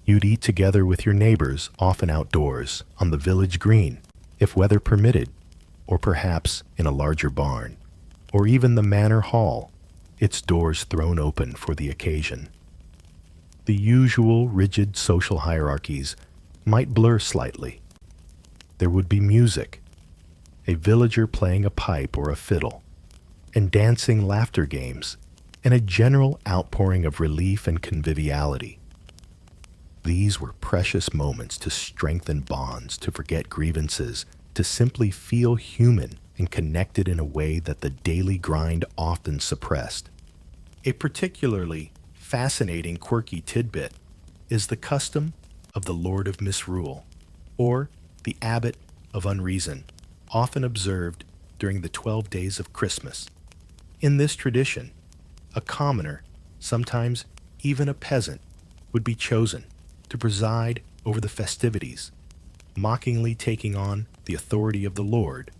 You'd eat together with your neighbors, often outdoors, on the village green, if weather permitted, or perhaps in a larger barn, or even the manor hall, its doors thrown open for the occasion. The usual rigid social hierarchies might blur slightly. There would be music, a villager playing a pipe or a fiddle, and dancing laughter games, and a general outpouring of relief and conviviality. These were precious moments to strengthen bonds, to forget grievances, to simply feel human and connected in a way that the daily grind often suppressed. A particularly fascinating, quirky tidbit is the custom of the Lord of Misrule, or the Abbot of Unreason, often observed during the 12 days of Christmas. In this tradition, a commoner, sometimes even a peasant, would be chosen to preside over the festivities, mockingly taking on the authority of the Lord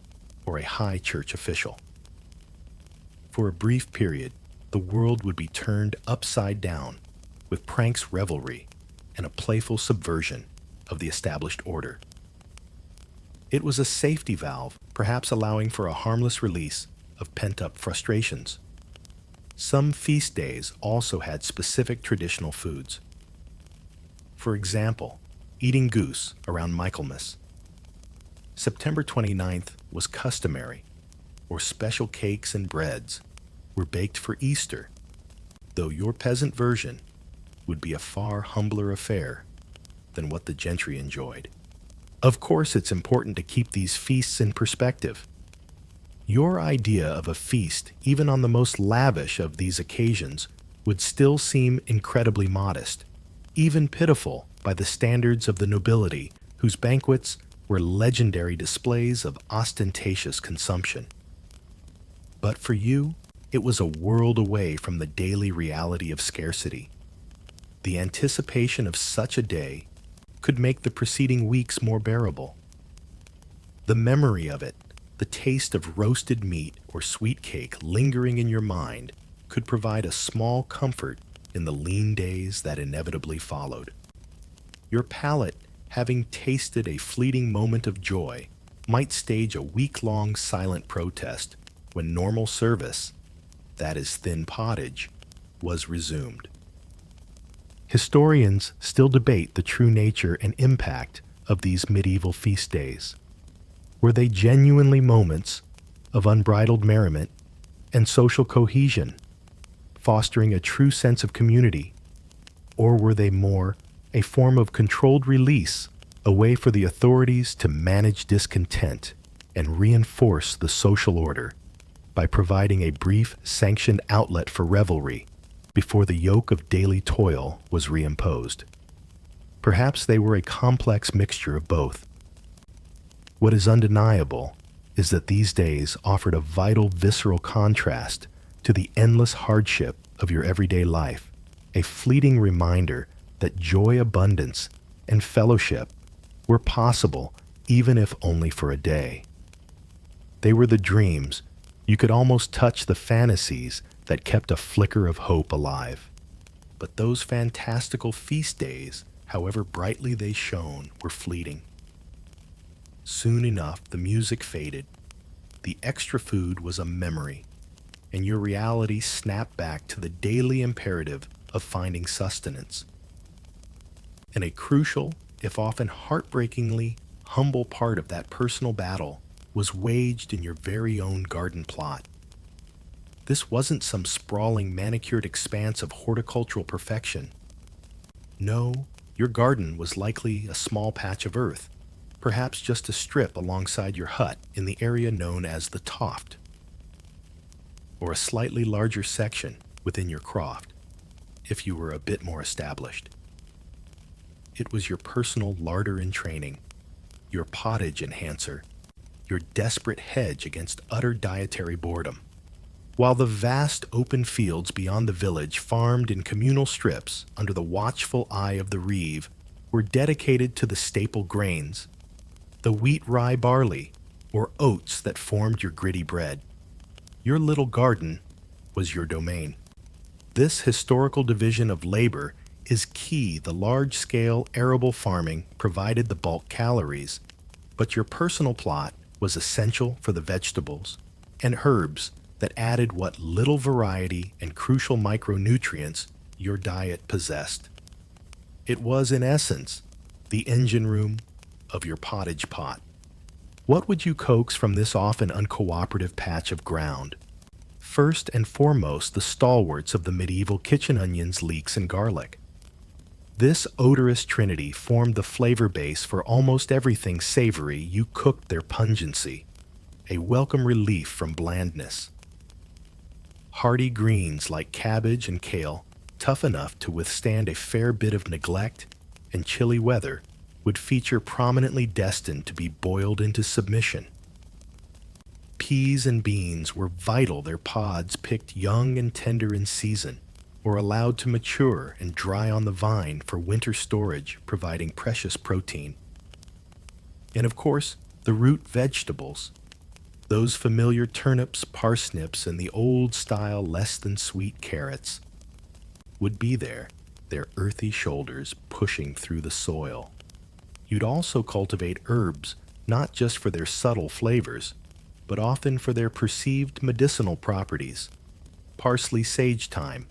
or a high church official. For a brief period, the world would be turned upside down with pranks, revelry, and a playful subversion of the established order. It was a safety valve, perhaps allowing for a harmless release of pent-up frustrations. Some feast days also had specific traditional foods. For example, eating goose around Michaelmas. September 29th was customary, or special cakes and breads were baked for Easter, though your peasant version would be a far humbler affair than what the gentry enjoyed. Of course, it's important to keep these feasts in perspective. Your idea of a feast, even on the most lavish of these occasions, would still seem incredibly modest, even pitiful by the standards of the nobility, whose banquets were legendary displays of ostentatious consumption. But for you, it was a world away from the daily reality of scarcity. The anticipation of such a day could make the preceding weeks more bearable. The memory of it, the taste of roasted meat or sweet cake lingering in your mind, could provide a small comfort in the lean days that inevitably followed. Your palate, having tasted a fleeting moment of joy, might stage a week-long silent protest when normal service, that is thin pottage, was resumed. Historians still debate the true nature and impact of these medieval feast days. Were they genuinely moments of unbridled merriment and social cohesion, fostering a true sense of community, or were they more a form of controlled release, a way for the authorities to manage discontent and reinforce the social order by providing a brief sanctioned outlet for revelry before the yoke of daily toil was reimposed? Perhaps they were a complex mixture of both. What is undeniable is that these days offered a vital, visceral contrast to the endless hardship of your everyday life, a fleeting reminder that joy, abundance, and fellowship were possible even if only for a day. They were the dreams, you could almost touch the fantasies that kept a flicker of hope alive. But those fantastical feast days, however brightly they shone, were fleeting. Soon enough, the music faded, the extra food was a memory, and your reality snapped back to the daily imperative of finding sustenance. And a crucial, if often heartbreakingly humble part of that personal battle was waged in your very own garden plot. This wasn't some sprawling, manicured expanse of horticultural perfection. No, your garden was likely a small patch of earth, perhaps just a strip alongside your hut in the area known as the toft, or a slightly larger section within your croft, if you were a bit more established. It was your personal larder in training, your pottage enhancer, your desperate hedge against utter dietary boredom. While the vast open fields beyond the village, farmed in communal strips under the watchful eye of the reeve, were dedicated to the staple grains, the wheat, rye, barley, or oats that formed your gritty bread. Your little garden was your domain. This historical division of labor is key. The large-scale arable farming provided the bulk calories, but your personal plot was essential for the vegetables and herbs that added what little variety and crucial micronutrients your diet possessed. It was, in essence, the engine room of your pottage pot. What would you coax from this often uncooperative patch of ground? First and foremost, the stalwarts of the medieval kitchen: onions, leeks, and garlic. This odorous trinity formed the flavor base for almost everything savory. You cooked their pungency, a welcome relief from blandness. Hardy greens like cabbage and kale, tough enough to withstand a fair bit of neglect and chilly weather, would feature prominently, destined to be boiled into submission. Peas and beans were vital, their pods picked young and tender in season, or allowed to mature and dry on the vine for winter storage, providing precious protein. And of course, the root vegetables, those familiar turnips, parsnips, and the old-style less-than-sweet carrots, would be there, their earthy shoulders pushing through the soil. You'd also cultivate herbs, not just for their subtle flavors, but often for their perceived medicinal properties. Parsley, sage, thyme,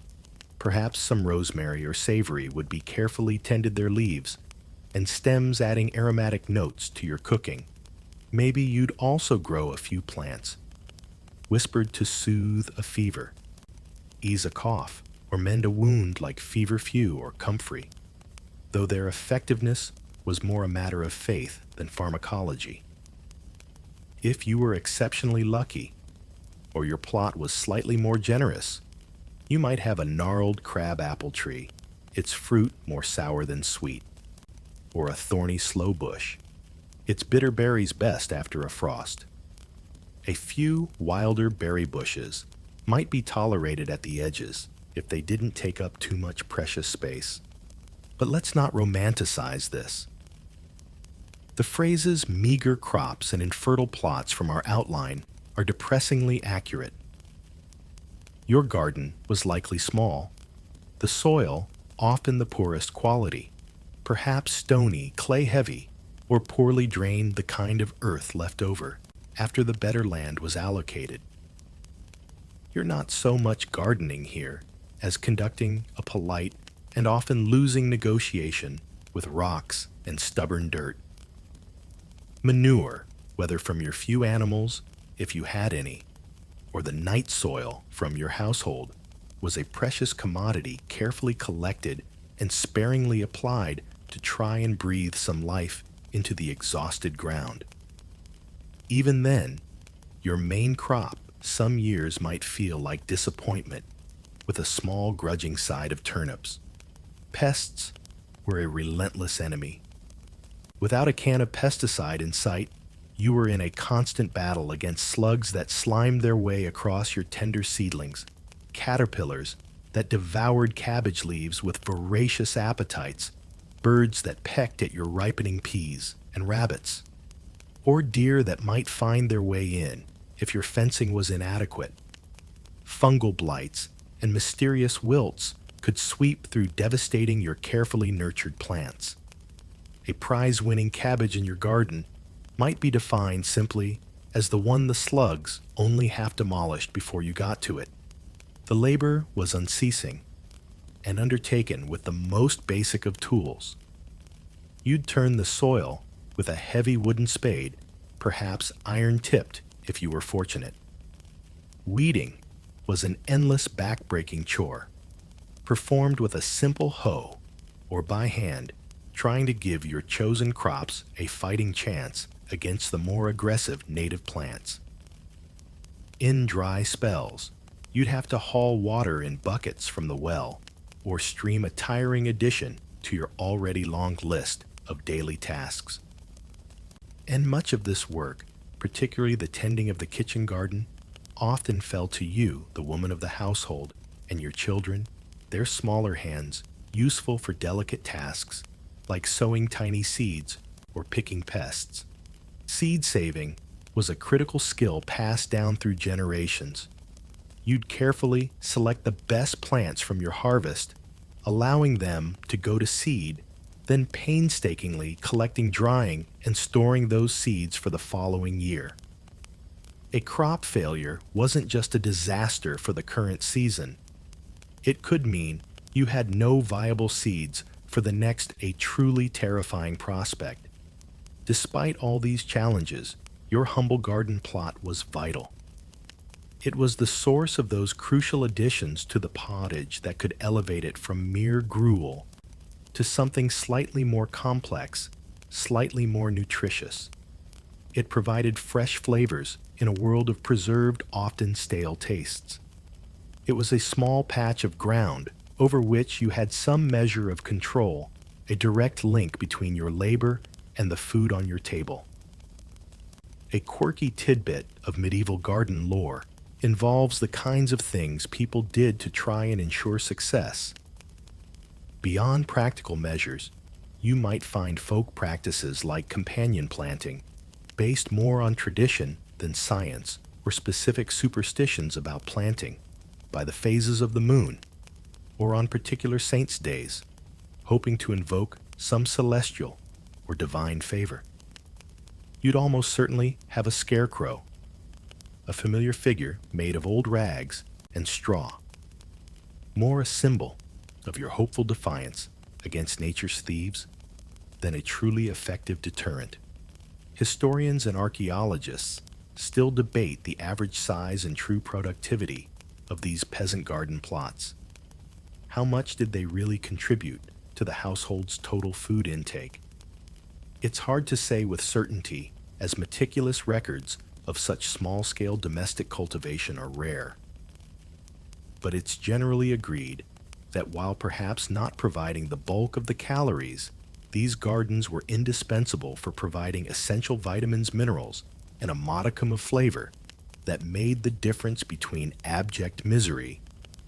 perhaps some rosemary or savory would be carefully tended, their leaves and stems adding aromatic notes to your cooking. Maybe you'd also grow a few plants, whispered to soothe a fever, ease a cough, or mend a wound, like feverfew or comfrey, though their effectiveness was more a matter of faith than pharmacology. If you were exceptionally lucky, or your plot was slightly more generous, you might have a gnarled crab apple tree, its fruit more sour than sweet, or a thorny sloe bush, its bitter berries best after a frost. A few wilder berry bushes might be tolerated at the edges if they didn't take up too much precious space. But let's not romanticize this. The phrases meager crops and infertile plots from our outline are depressingly accurate. Your garden was likely small, the soil often the poorest quality, perhaps stony, clay-heavy, or poorly drained, the kind of earth left over after the better land was allocated. You're not so much gardening here as conducting a polite and often losing negotiation with rocks and stubborn dirt. Manure, whether from your few animals, if you had any, or the night soil from your household, was a precious commodity carefully collected and sparingly applied to try and breathe some life into the exhausted ground. Even then, your main crop some years might feel like disappointment, with a small grudging side of turnips. Pests were a relentless enemy. Without a can of pesticide in sight, you were in a constant battle against slugs that slimed their way across your tender seedlings, caterpillars that devoured cabbage leaves with voracious appetites, birds that pecked at your ripening peas, and rabbits, or deer that might find their way in if your fencing was inadequate. Fungal blights and mysterious wilts could sweep through, devastating your carefully nurtured plants. A prize-winning cabbage in your garden might be defined simply as the one the slugs only half demolished before you got to it. The labor was unceasing and undertaken with the most basic of tools. You'd turn the soil with a heavy wooden spade, perhaps iron-tipped if you were fortunate. Weeding was an endless back-breaking chore, performed with a simple hoe or by hand, trying to give your chosen crops a fighting chance against the more aggressive native plants. In dry spells, you'd have to haul water in buckets from the well or stream a tiring addition to your already long list of daily tasks. And much of this work, particularly the tending of the kitchen garden, often fell to you, the woman of the household, and your children, their smaller hands, useful for delicate tasks like sowing tiny seeds or picking pests. Seed saving was a critical skill passed down through generations. You'd carefully select the best plants from your harvest, allowing them to go to seed, then painstakingly collecting, drying, and storing those seeds for the following year. A crop failure wasn't just a disaster for the current season. It could mean you had no viable seeds for the next, a truly terrifying prospect. Despite all these challenges, your humble garden plot was vital. It was the source of those crucial additions to the pottage that could elevate it from mere gruel to something slightly more complex, slightly more nutritious. It provided fresh flavors in a world of preserved, often stale tastes. It was a small patch of ground over which you had some measure of control, a direct link between your labor and the food on your table. A quirky tidbit of medieval garden lore involves the kinds of things people did to try and ensure success. Beyond practical measures, you might find folk practices like companion planting, based more on tradition than science, or specific superstitions about planting, by the phases of the moon, or on particular saints' days, hoping to invoke some celestial or divine favor. You'd almost certainly have a scarecrow, a familiar figure made of old rags and straw, more a symbol of your hopeful defiance against nature's thieves than a truly effective deterrent. Historians and archaeologists still debate the average size and true productivity of these peasant garden plots. How much did they really contribute to the household's total food intake? It's hard to say with certainty, as meticulous records of such small-scale domestic cultivation are rare. But it's generally agreed that while perhaps not providing the bulk of the calories, these gardens were indispensable for providing essential vitamins, minerals, and a modicum of flavor that made the difference between abject misery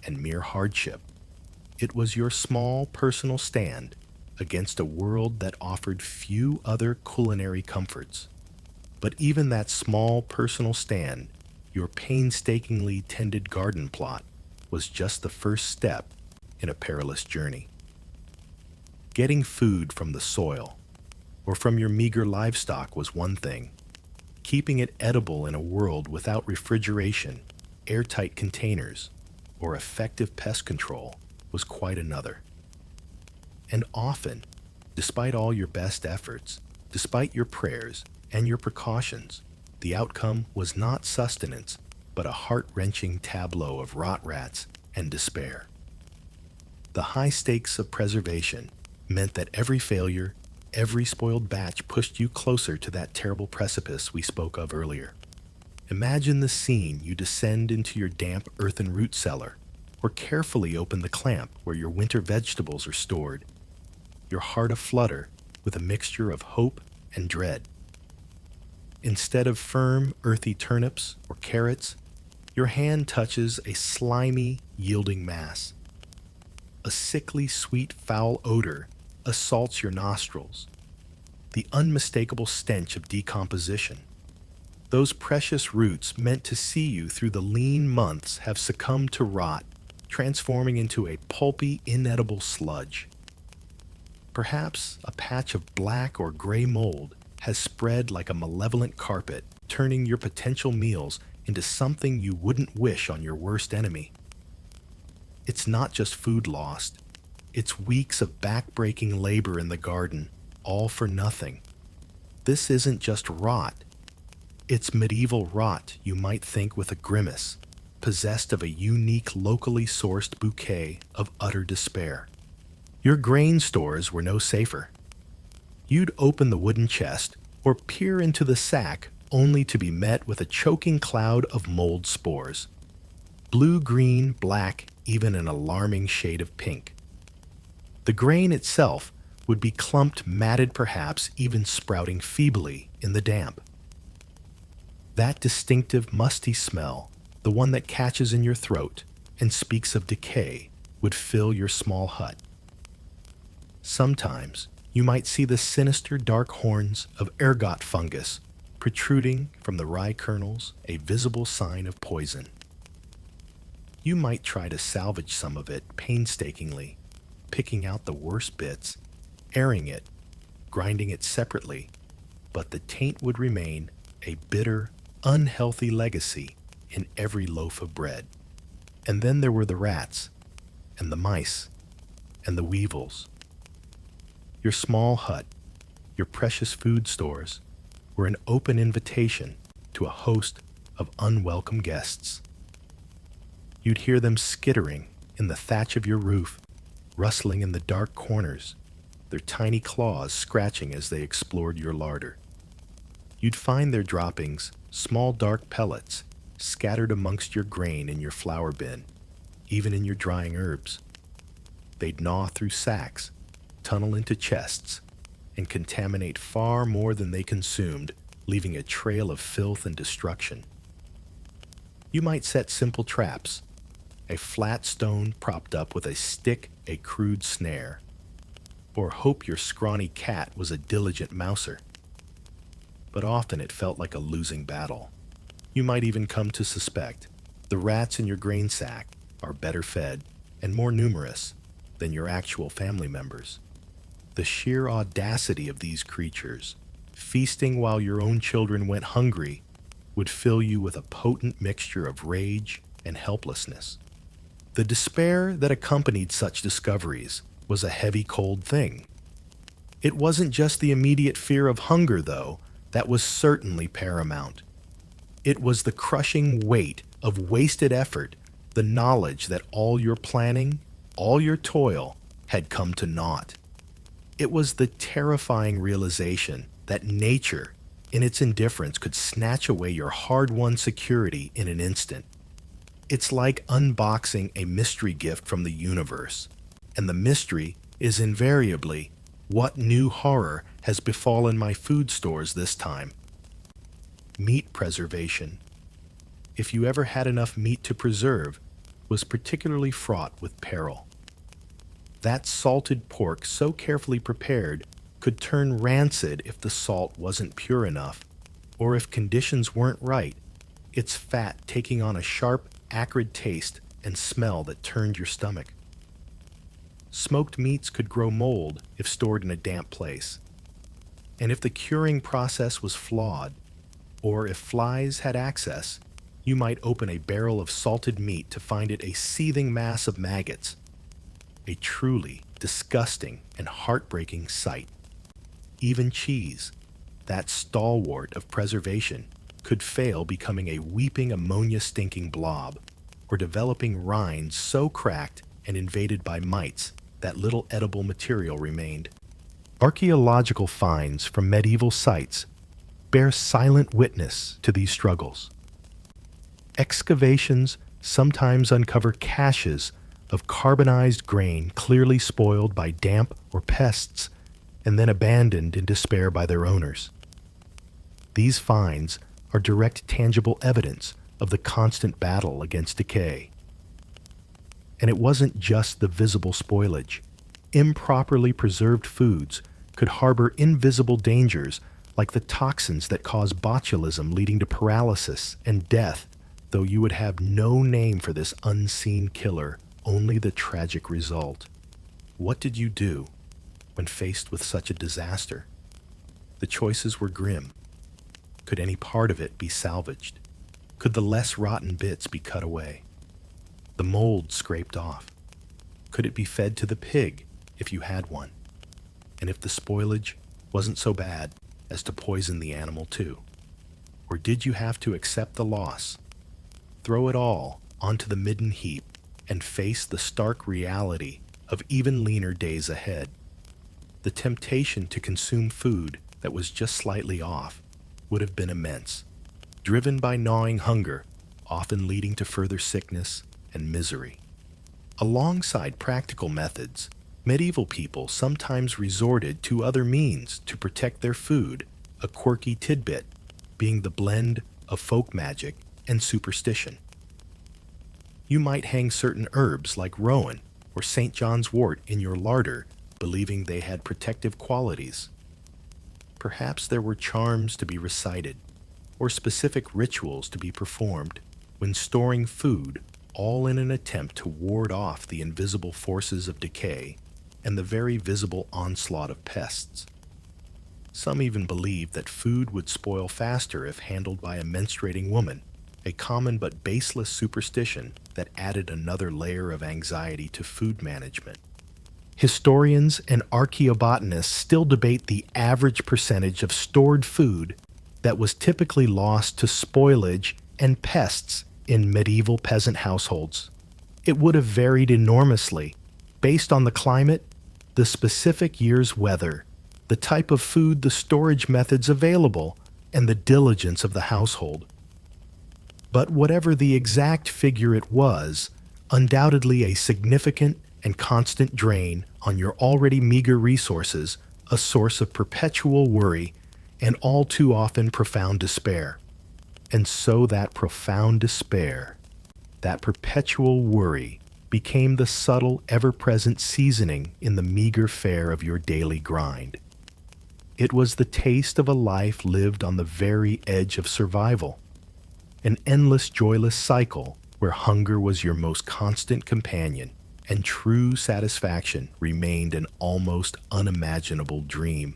and mere hardship. It was your small personal stand against a world that offered few other culinary comforts. But even that small personal stand, your painstakingly tended garden plot, was just the first step in a perilous journey. Getting food from the soil or from your meager livestock was one thing. Keeping it edible in a world without refrigeration, airtight containers, or effective pest control was quite another. And often, despite all your best efforts, despite your prayers and your precautions, the outcome was not sustenance, but a heart-wrenching tableau of rot rats and despair. The high stakes of preservation meant that every failure, every spoiled batch pushed you closer to that terrible precipice we spoke of earlier. Imagine the scene: you descend into your damp earthen root cellar, or carefully open the clamp where your winter vegetables are stored, your heart aflutter with a mixture of hope and dread. Instead of firm, earthy turnips or carrots, your hand touches a slimy, yielding mass. A sickly, sweet, foul odor assaults your nostrils, the unmistakable stench of decomposition. Those precious roots meant to see you through the lean months have succumbed to rot, transforming into a pulpy, inedible sludge. Perhaps a patch of black or gray mold has spread like a malevolent carpet, turning your potential meals into something you wouldn't wish on your worst enemy. It's not just food lost. It's weeks of back-breaking labor in the garden, all for nothing. This isn't just rot. It's medieval rot, you might think with a grimace, possessed of a unique, locally sourced bouquet of utter despair. Your grain stores were no safer. You'd open the wooden chest or peer into the sack only to be met with a choking cloud of mold spores. Blue, green, black, even an alarming shade of pink. The grain itself would be clumped, matted, perhaps even sprouting feebly in the damp. That distinctive musty smell, the one that catches in your throat and speaks of decay, would fill your small hut. Sometimes you might see the sinister dark horns of ergot fungus protruding from the rye kernels, a visible sign of poison. You might try to salvage some of it painstakingly, picking out the worst bits, airing it, grinding it separately, but the taint would remain a bitter, unhealthy legacy in every loaf of bread. And then there were the rats, and the mice, and the weevils. Your small hut, your precious food stores, were an open invitation to a host of unwelcome guests. You'd hear them skittering in the thatch of your roof, rustling in the dark corners, their tiny claws scratching as they explored your larder. You'd find their droppings, small dark pellets, scattered amongst your grain in your flour bin, even in your drying herbs. They'd gnaw through sacks, tunnel into chests, and contaminate far more than they consumed, leaving a trail of filth and destruction. You might set simple traps, a flat stone propped up with a stick, a crude snare, or hope your scrawny cat was a diligent mouser. But often it felt like a losing battle. You might even come to suspect the rats in your grain sack are better fed and more numerous than your actual family members. The sheer audacity of these creatures, feasting while your own children went hungry, would fill you with a potent mixture of rage and helplessness. The despair that accompanied such discoveries was a heavy, cold thing. It wasn't just the immediate fear of hunger, though, that was certainly paramount. It was the crushing weight of wasted effort, the knowledge that all your planning, all your toil, had come to naught. It was the terrifying realization that nature, in its indifference, could snatch away your hard-won security in an instant. It's like unboxing a mystery gift from the universe, and the mystery is invariably, what new horror has befallen my food stores this time? Meat preservation, if you ever had enough meat to preserve, was particularly fraught with peril. That salted pork, so carefully prepared, could turn rancid if the salt wasn't pure enough, or if conditions weren't right, its fat taking on a sharp, acrid taste and smell that turned your stomach. Smoked meats could grow mold if stored in a damp place. And if the curing process was flawed, or if flies had access, you might open a barrel of salted meat to find it a seething mass of maggots. A truly disgusting and heartbreaking sight. Even cheese, that stalwart of preservation, could fail, becoming a weeping ammonia-stinking blob, or developing rinds so cracked and invaded by mites that little edible material remained. Archaeological finds from medieval sites bear silent witness to these struggles. Excavations sometimes uncover caches of carbonized grain clearly spoiled by damp or pests and then abandoned in despair by their owners. These finds are direct tangible evidence of the constant battle against decay. And it wasn't just the visible spoilage. Improperly preserved foods could harbor invisible dangers like the toxins that cause botulism leading to paralysis and death, though you would have no name for this unseen killer, only the tragic result. What did you do when faced with such a disaster? The choices were grim. Could any part of it be salvaged? Could the less rotten bits be cut away? The mold scraped off? Could it be fed to the pig if you had one? And if the spoilage wasn't so bad as to poison the animal too? Or did you have to accept the loss, throw it all onto the midden heap, and face the stark reality of even leaner days ahead? The temptation to consume food that was just slightly off would have been immense, driven by gnawing hunger, often leading to further sickness and misery. Alongside practical methods, Medieval people sometimes resorted to other means to protect their food, a quirky tidbit being the blend of folk magic and superstition. You might hang certain herbs like rowan or St. John's wort in your larder, believing they had protective qualities. Perhaps there were charms to be recited, or specific rituals to be performed when storing food, all in an attempt to ward off the invisible forces of decay and the very visible onslaught of pests. Some even believed that food would spoil faster if handled by a menstruating woman, a common but baseless superstition that added another layer of anxiety to food management. Historians and archaeobotanists still debate the average percentage of stored food that was typically lost to spoilage and pests in medieval peasant households. It would have varied enormously based on the climate, the specific year's weather, the type of food, the storage methods available, and the diligence of the household. But whatever the exact figure it was, undoubtedly a significant and constant drain on your already meager resources, a source of perpetual worry and all too often profound despair. And so that profound despair, that perpetual worry, became the subtle, ever-present seasoning in the meager fare of your daily grind. It was the taste of a life lived on the very edge of survival, an endless, joyless cycle where hunger was your most constant companion and true satisfaction remained an almost unimaginable dream.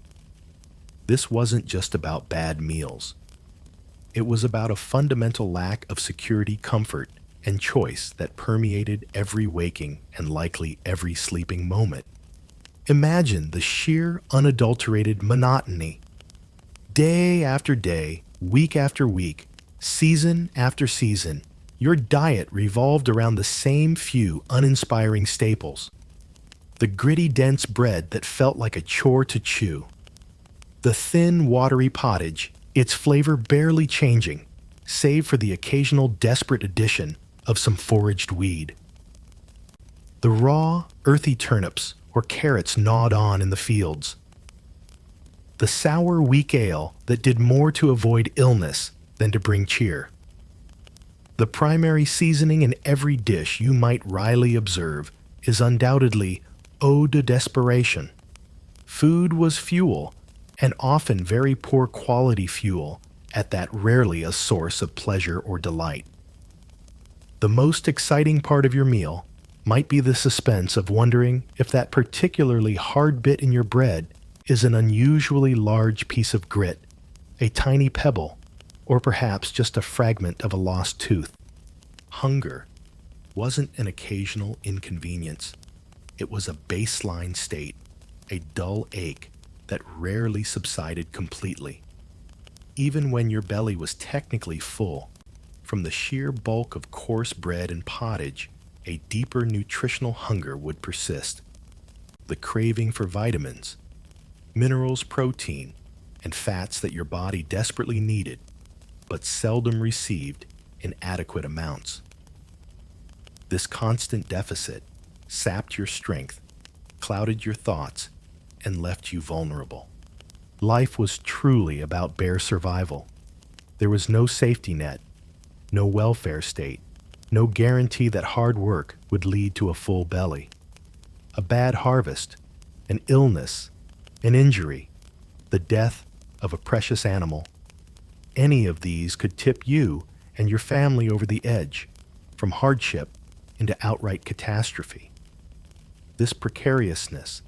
This wasn't just about bad meals. It was about a fundamental lack of security, comfort, and choice that permeated every waking and likely every sleeping moment. Imagine the sheer, unadulterated monotony. Day after day, week after week, season after season, your diet revolved around the same few uninspiring staples. The gritty, dense bread that felt like a chore to chew. The thin, watery pottage, its flavor barely changing, save for the occasional desperate addition of some foraged weed. The raw, earthy turnips or carrots gnawed on in the fields. The sour, weak ale that did more to avoid illness than to bring cheer. The primary seasoning in every dish you might wryly observe is undoubtedly eau de desperation. Food was fuel, and often very poor quality fuel, at that rarely a source of pleasure or delight. The most exciting part of your meal might be the suspense of wondering if that particularly hard bit in your bread is an unusually large piece of grit, a tiny pebble, or perhaps just a fragment of a lost tooth. Hunger wasn't an occasional inconvenience. It was a baseline state, a dull ache that rarely subsided completely. Even when your belly was technically full, from the sheer bulk of coarse bread and pottage, a deeper nutritional hunger would persist. The craving for vitamins, minerals, protein, and fats that your body desperately needed, but seldom received in adequate amounts. This constant deficit sapped your strength, clouded your thoughts, and left you vulnerable. Life was truly about bare survival. There was no safety net, no welfare state, no guarantee that hard work would lead to a full belly. A bad harvest, an illness, an injury, the death of a precious animal. Any of these could tip you and your family over the edge, from hardship into outright catastrophe. This precariousness,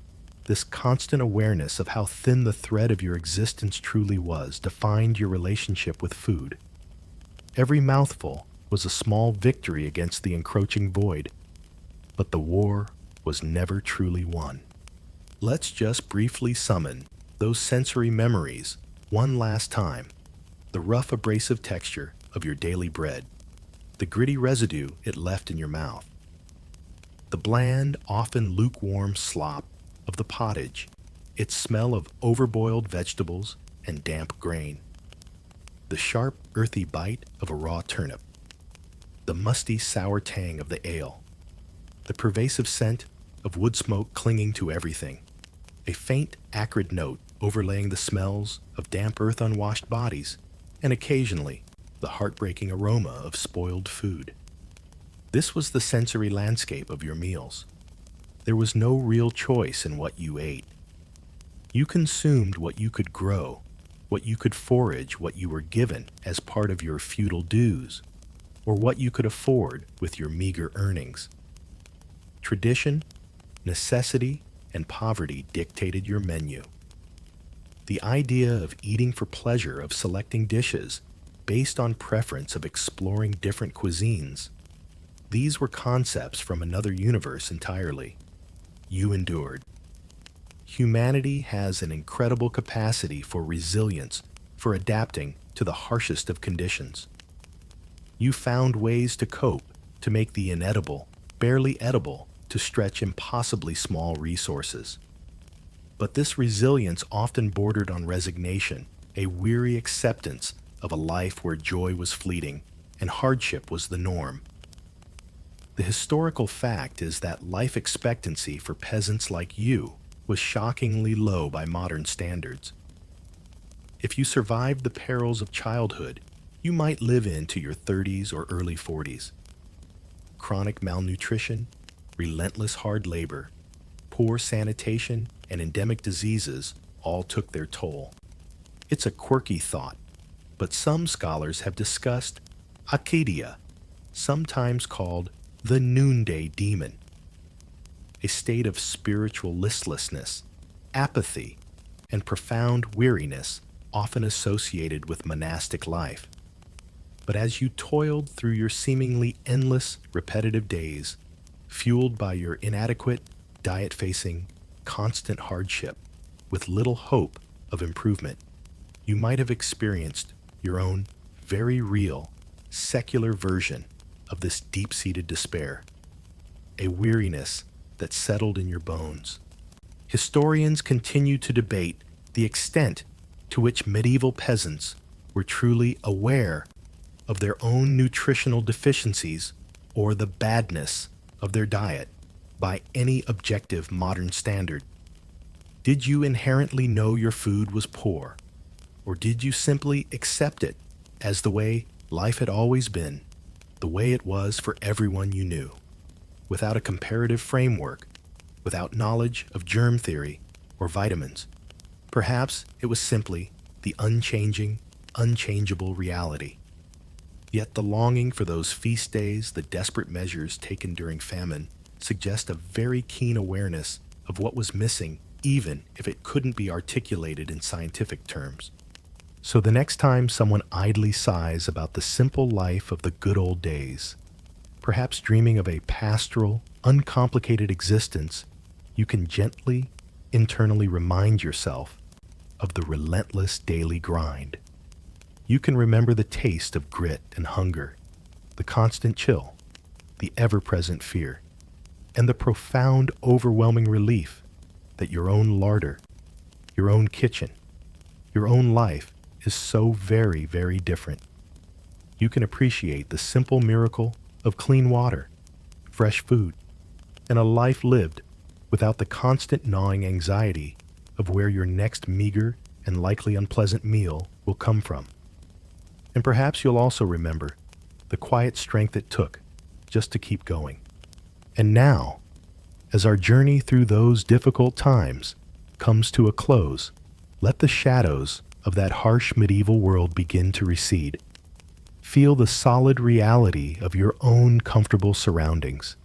this constant awareness of how thin the thread of your existence truly was, defined your relationship with food. Every mouthful was a small victory against the encroaching void, but the war was never truly won. Let's just briefly summon those sensory memories one last time. The rough, abrasive texture of your daily bread, the gritty residue it left in your mouth, the bland, often lukewarm slop of the pottage, its smell of overboiled vegetables and damp grain, the sharp, earthy bite of a raw turnip, the musty, sour tang of the ale, the pervasive scent of wood smoke clinging to everything, a faint, acrid note overlaying the smells of damp earth unwashed bodies, and occasionally the heartbreaking aroma of spoiled food. This was the sensory landscape of your meals. There was no real choice in what you ate. You consumed what you could grow, what you could forage, what you were given as part of your feudal dues, or what you could afford with your meager earnings. Tradition, necessity, and poverty dictated your menu. The idea of eating for pleasure, of selecting dishes based on preference, of exploring different cuisines, these were concepts from another universe entirely. You endured. Humanity has an incredible capacity for resilience, for adapting to the harshest of conditions. You found ways to cope, to make the inedible barely edible, to stretch impossibly small resources. But this resilience often bordered on resignation, a weary acceptance of a life where joy was fleeting and hardship was the norm. The historical fact is that life expectancy for peasants like you was shockingly low by modern standards. If you survived the perils of childhood, you might live into your 30s or early 40s. Chronic malnutrition, relentless hard labor, poor sanitation, and endemic diseases all took their toll. It's a quirky thought, but some scholars have discussed acedia, sometimes called the noonday demon, a state of spiritual listlessness, apathy, and profound weariness often associated with monastic life. But as you toiled through your seemingly endless, repetitive days, fueled by your inadequate, diet-facing, constant hardship, with little hope of improvement, you might have experienced your own very real, secular version of this deep-seated despair, a weariness that settled in your bones. Historians continue to debate the extent to which medieval peasants were truly aware of their own nutritional deficiencies or the badness of their diet by any objective modern standard. Did you inherently know your food was poor, or did you simply accept it as the way life had always been, the way it was for everyone you knew, without a comparative framework, without knowledge of germ theory or vitamins? Perhaps it was simply the unchanging, unchangeable reality. Yet the longing for those feast days, the desperate measures taken during famine, suggest a very keen awareness of what was missing, even if it couldn't be articulated in scientific terms. So the next time someone idly sighs about the simple life of the good old days, perhaps dreaming of a pastoral, uncomplicated existence, you can gently, internally remind yourself of the relentless daily grind. You can remember the taste of grit and hunger, the constant chill, the ever-present fear, and the profound, overwhelming relief that your own larder, your own kitchen, your own life is so very, very different. You can appreciate the simple miracle of clean water, fresh food, and a life lived without the constant gnawing anxiety of where your next meager and likely unpleasant meal will come from. And perhaps you'll also remember the quiet strength it took just to keep going. And now, as our journey through those difficult times comes to a close, let the shadows of that harsh medieval world begin to recede. Feel the solid reality of your own comfortable surroundings,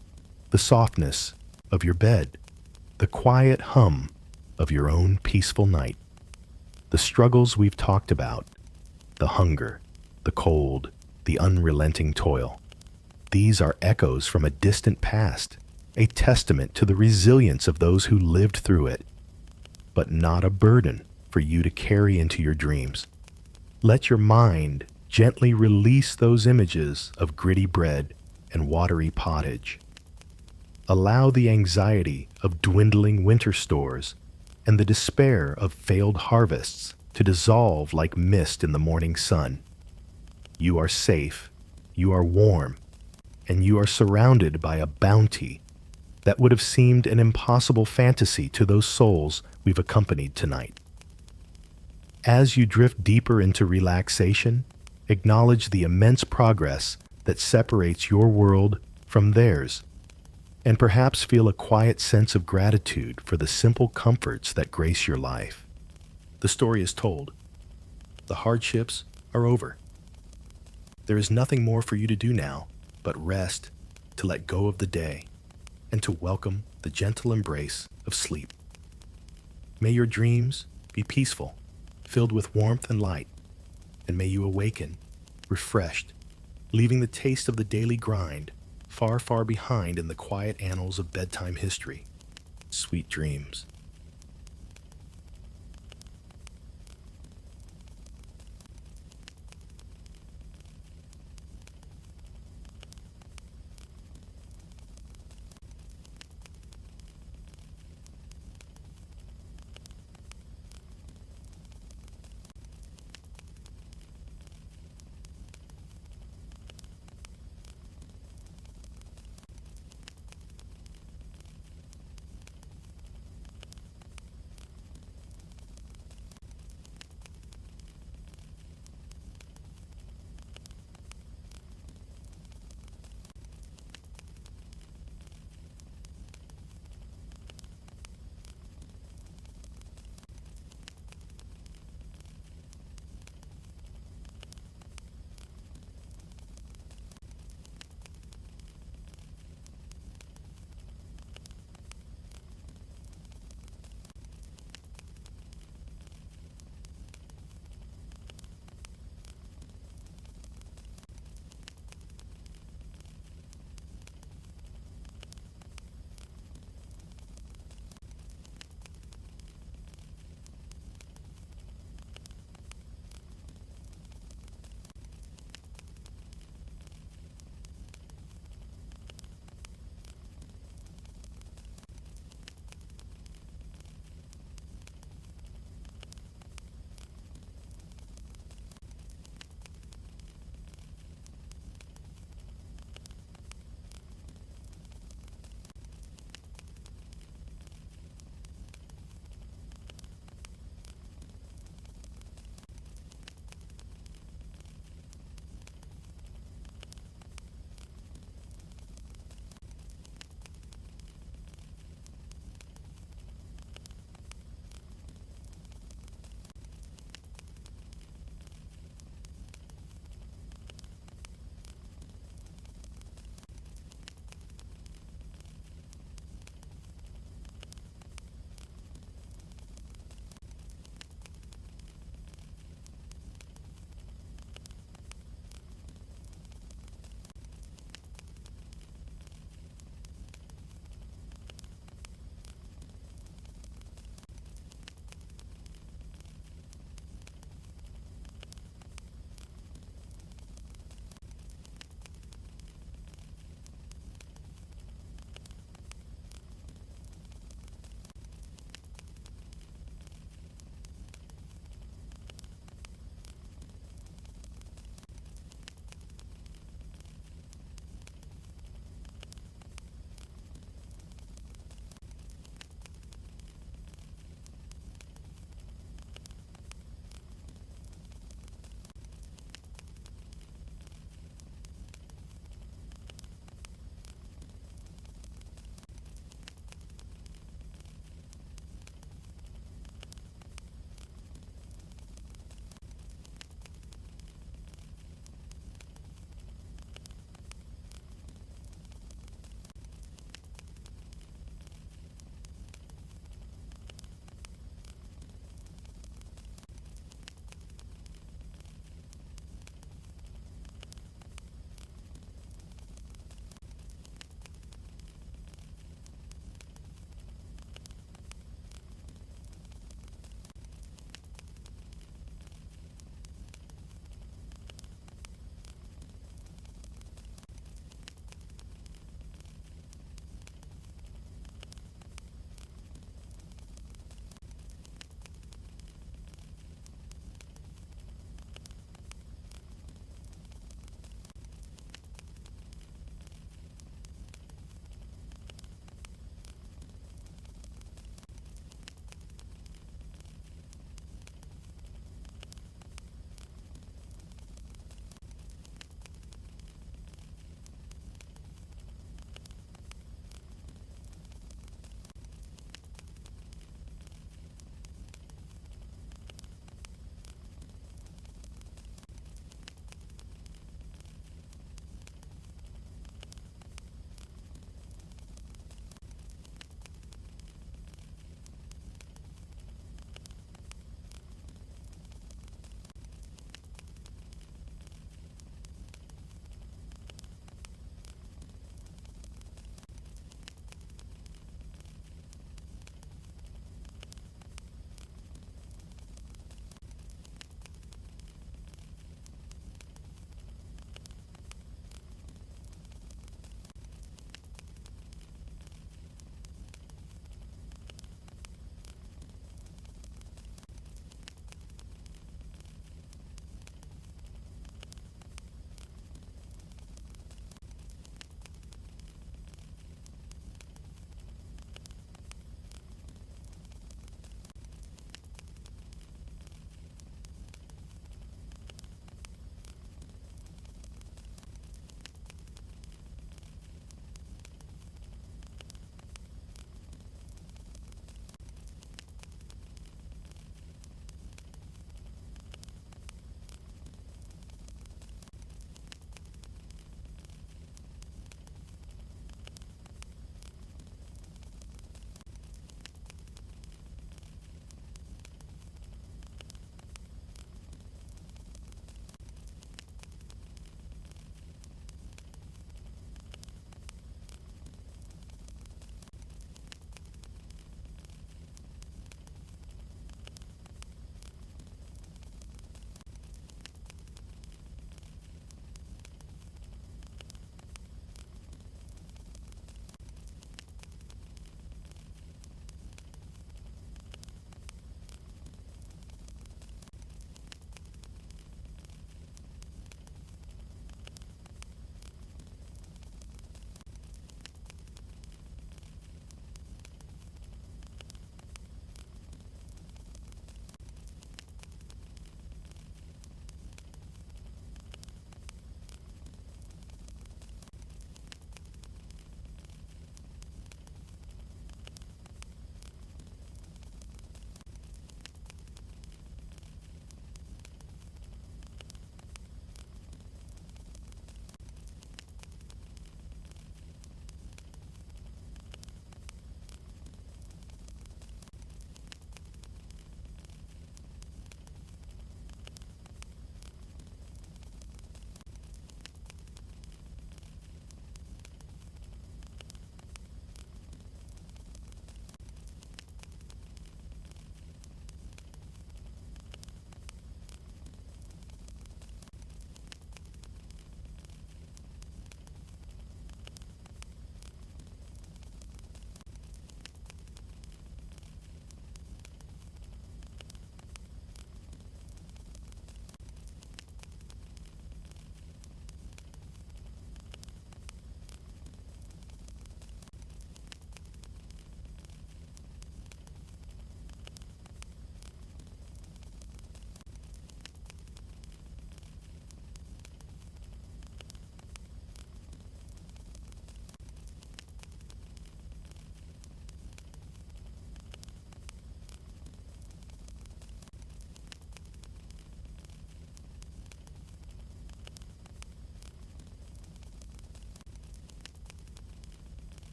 the softness of your bed, the quiet hum of your own peaceful night. The struggles we've talked about, the hunger, the cold, the unrelenting toil, these are echoes from a distant past, a testament to the resilience of those who lived through it, but not a burden for you to carry into your dreams. Let your mind gently release those images of gritty bread and watery pottage. Allow the anxiety of dwindling winter stores and the despair of failed harvests to dissolve like mist in the morning sun. You are safe, you are warm, and you are surrounded by a bounty that would have seemed an impossible fantasy to those souls we've accompanied tonight. As you drift deeper into relaxation, acknowledge the immense progress that separates your world from theirs, and perhaps feel a quiet sense of gratitude for the simple comforts that grace your life. The story is told. The hardships are over. There is nothing more for you to do now but rest, to let go of the day, and to welcome the gentle embrace of sleep. May your dreams be peaceful, filled with warmth and light, and may you awaken, refreshed, leaving the taste of the daily grind far, far behind in the quiet annals of bedtime history. Sweet dreams.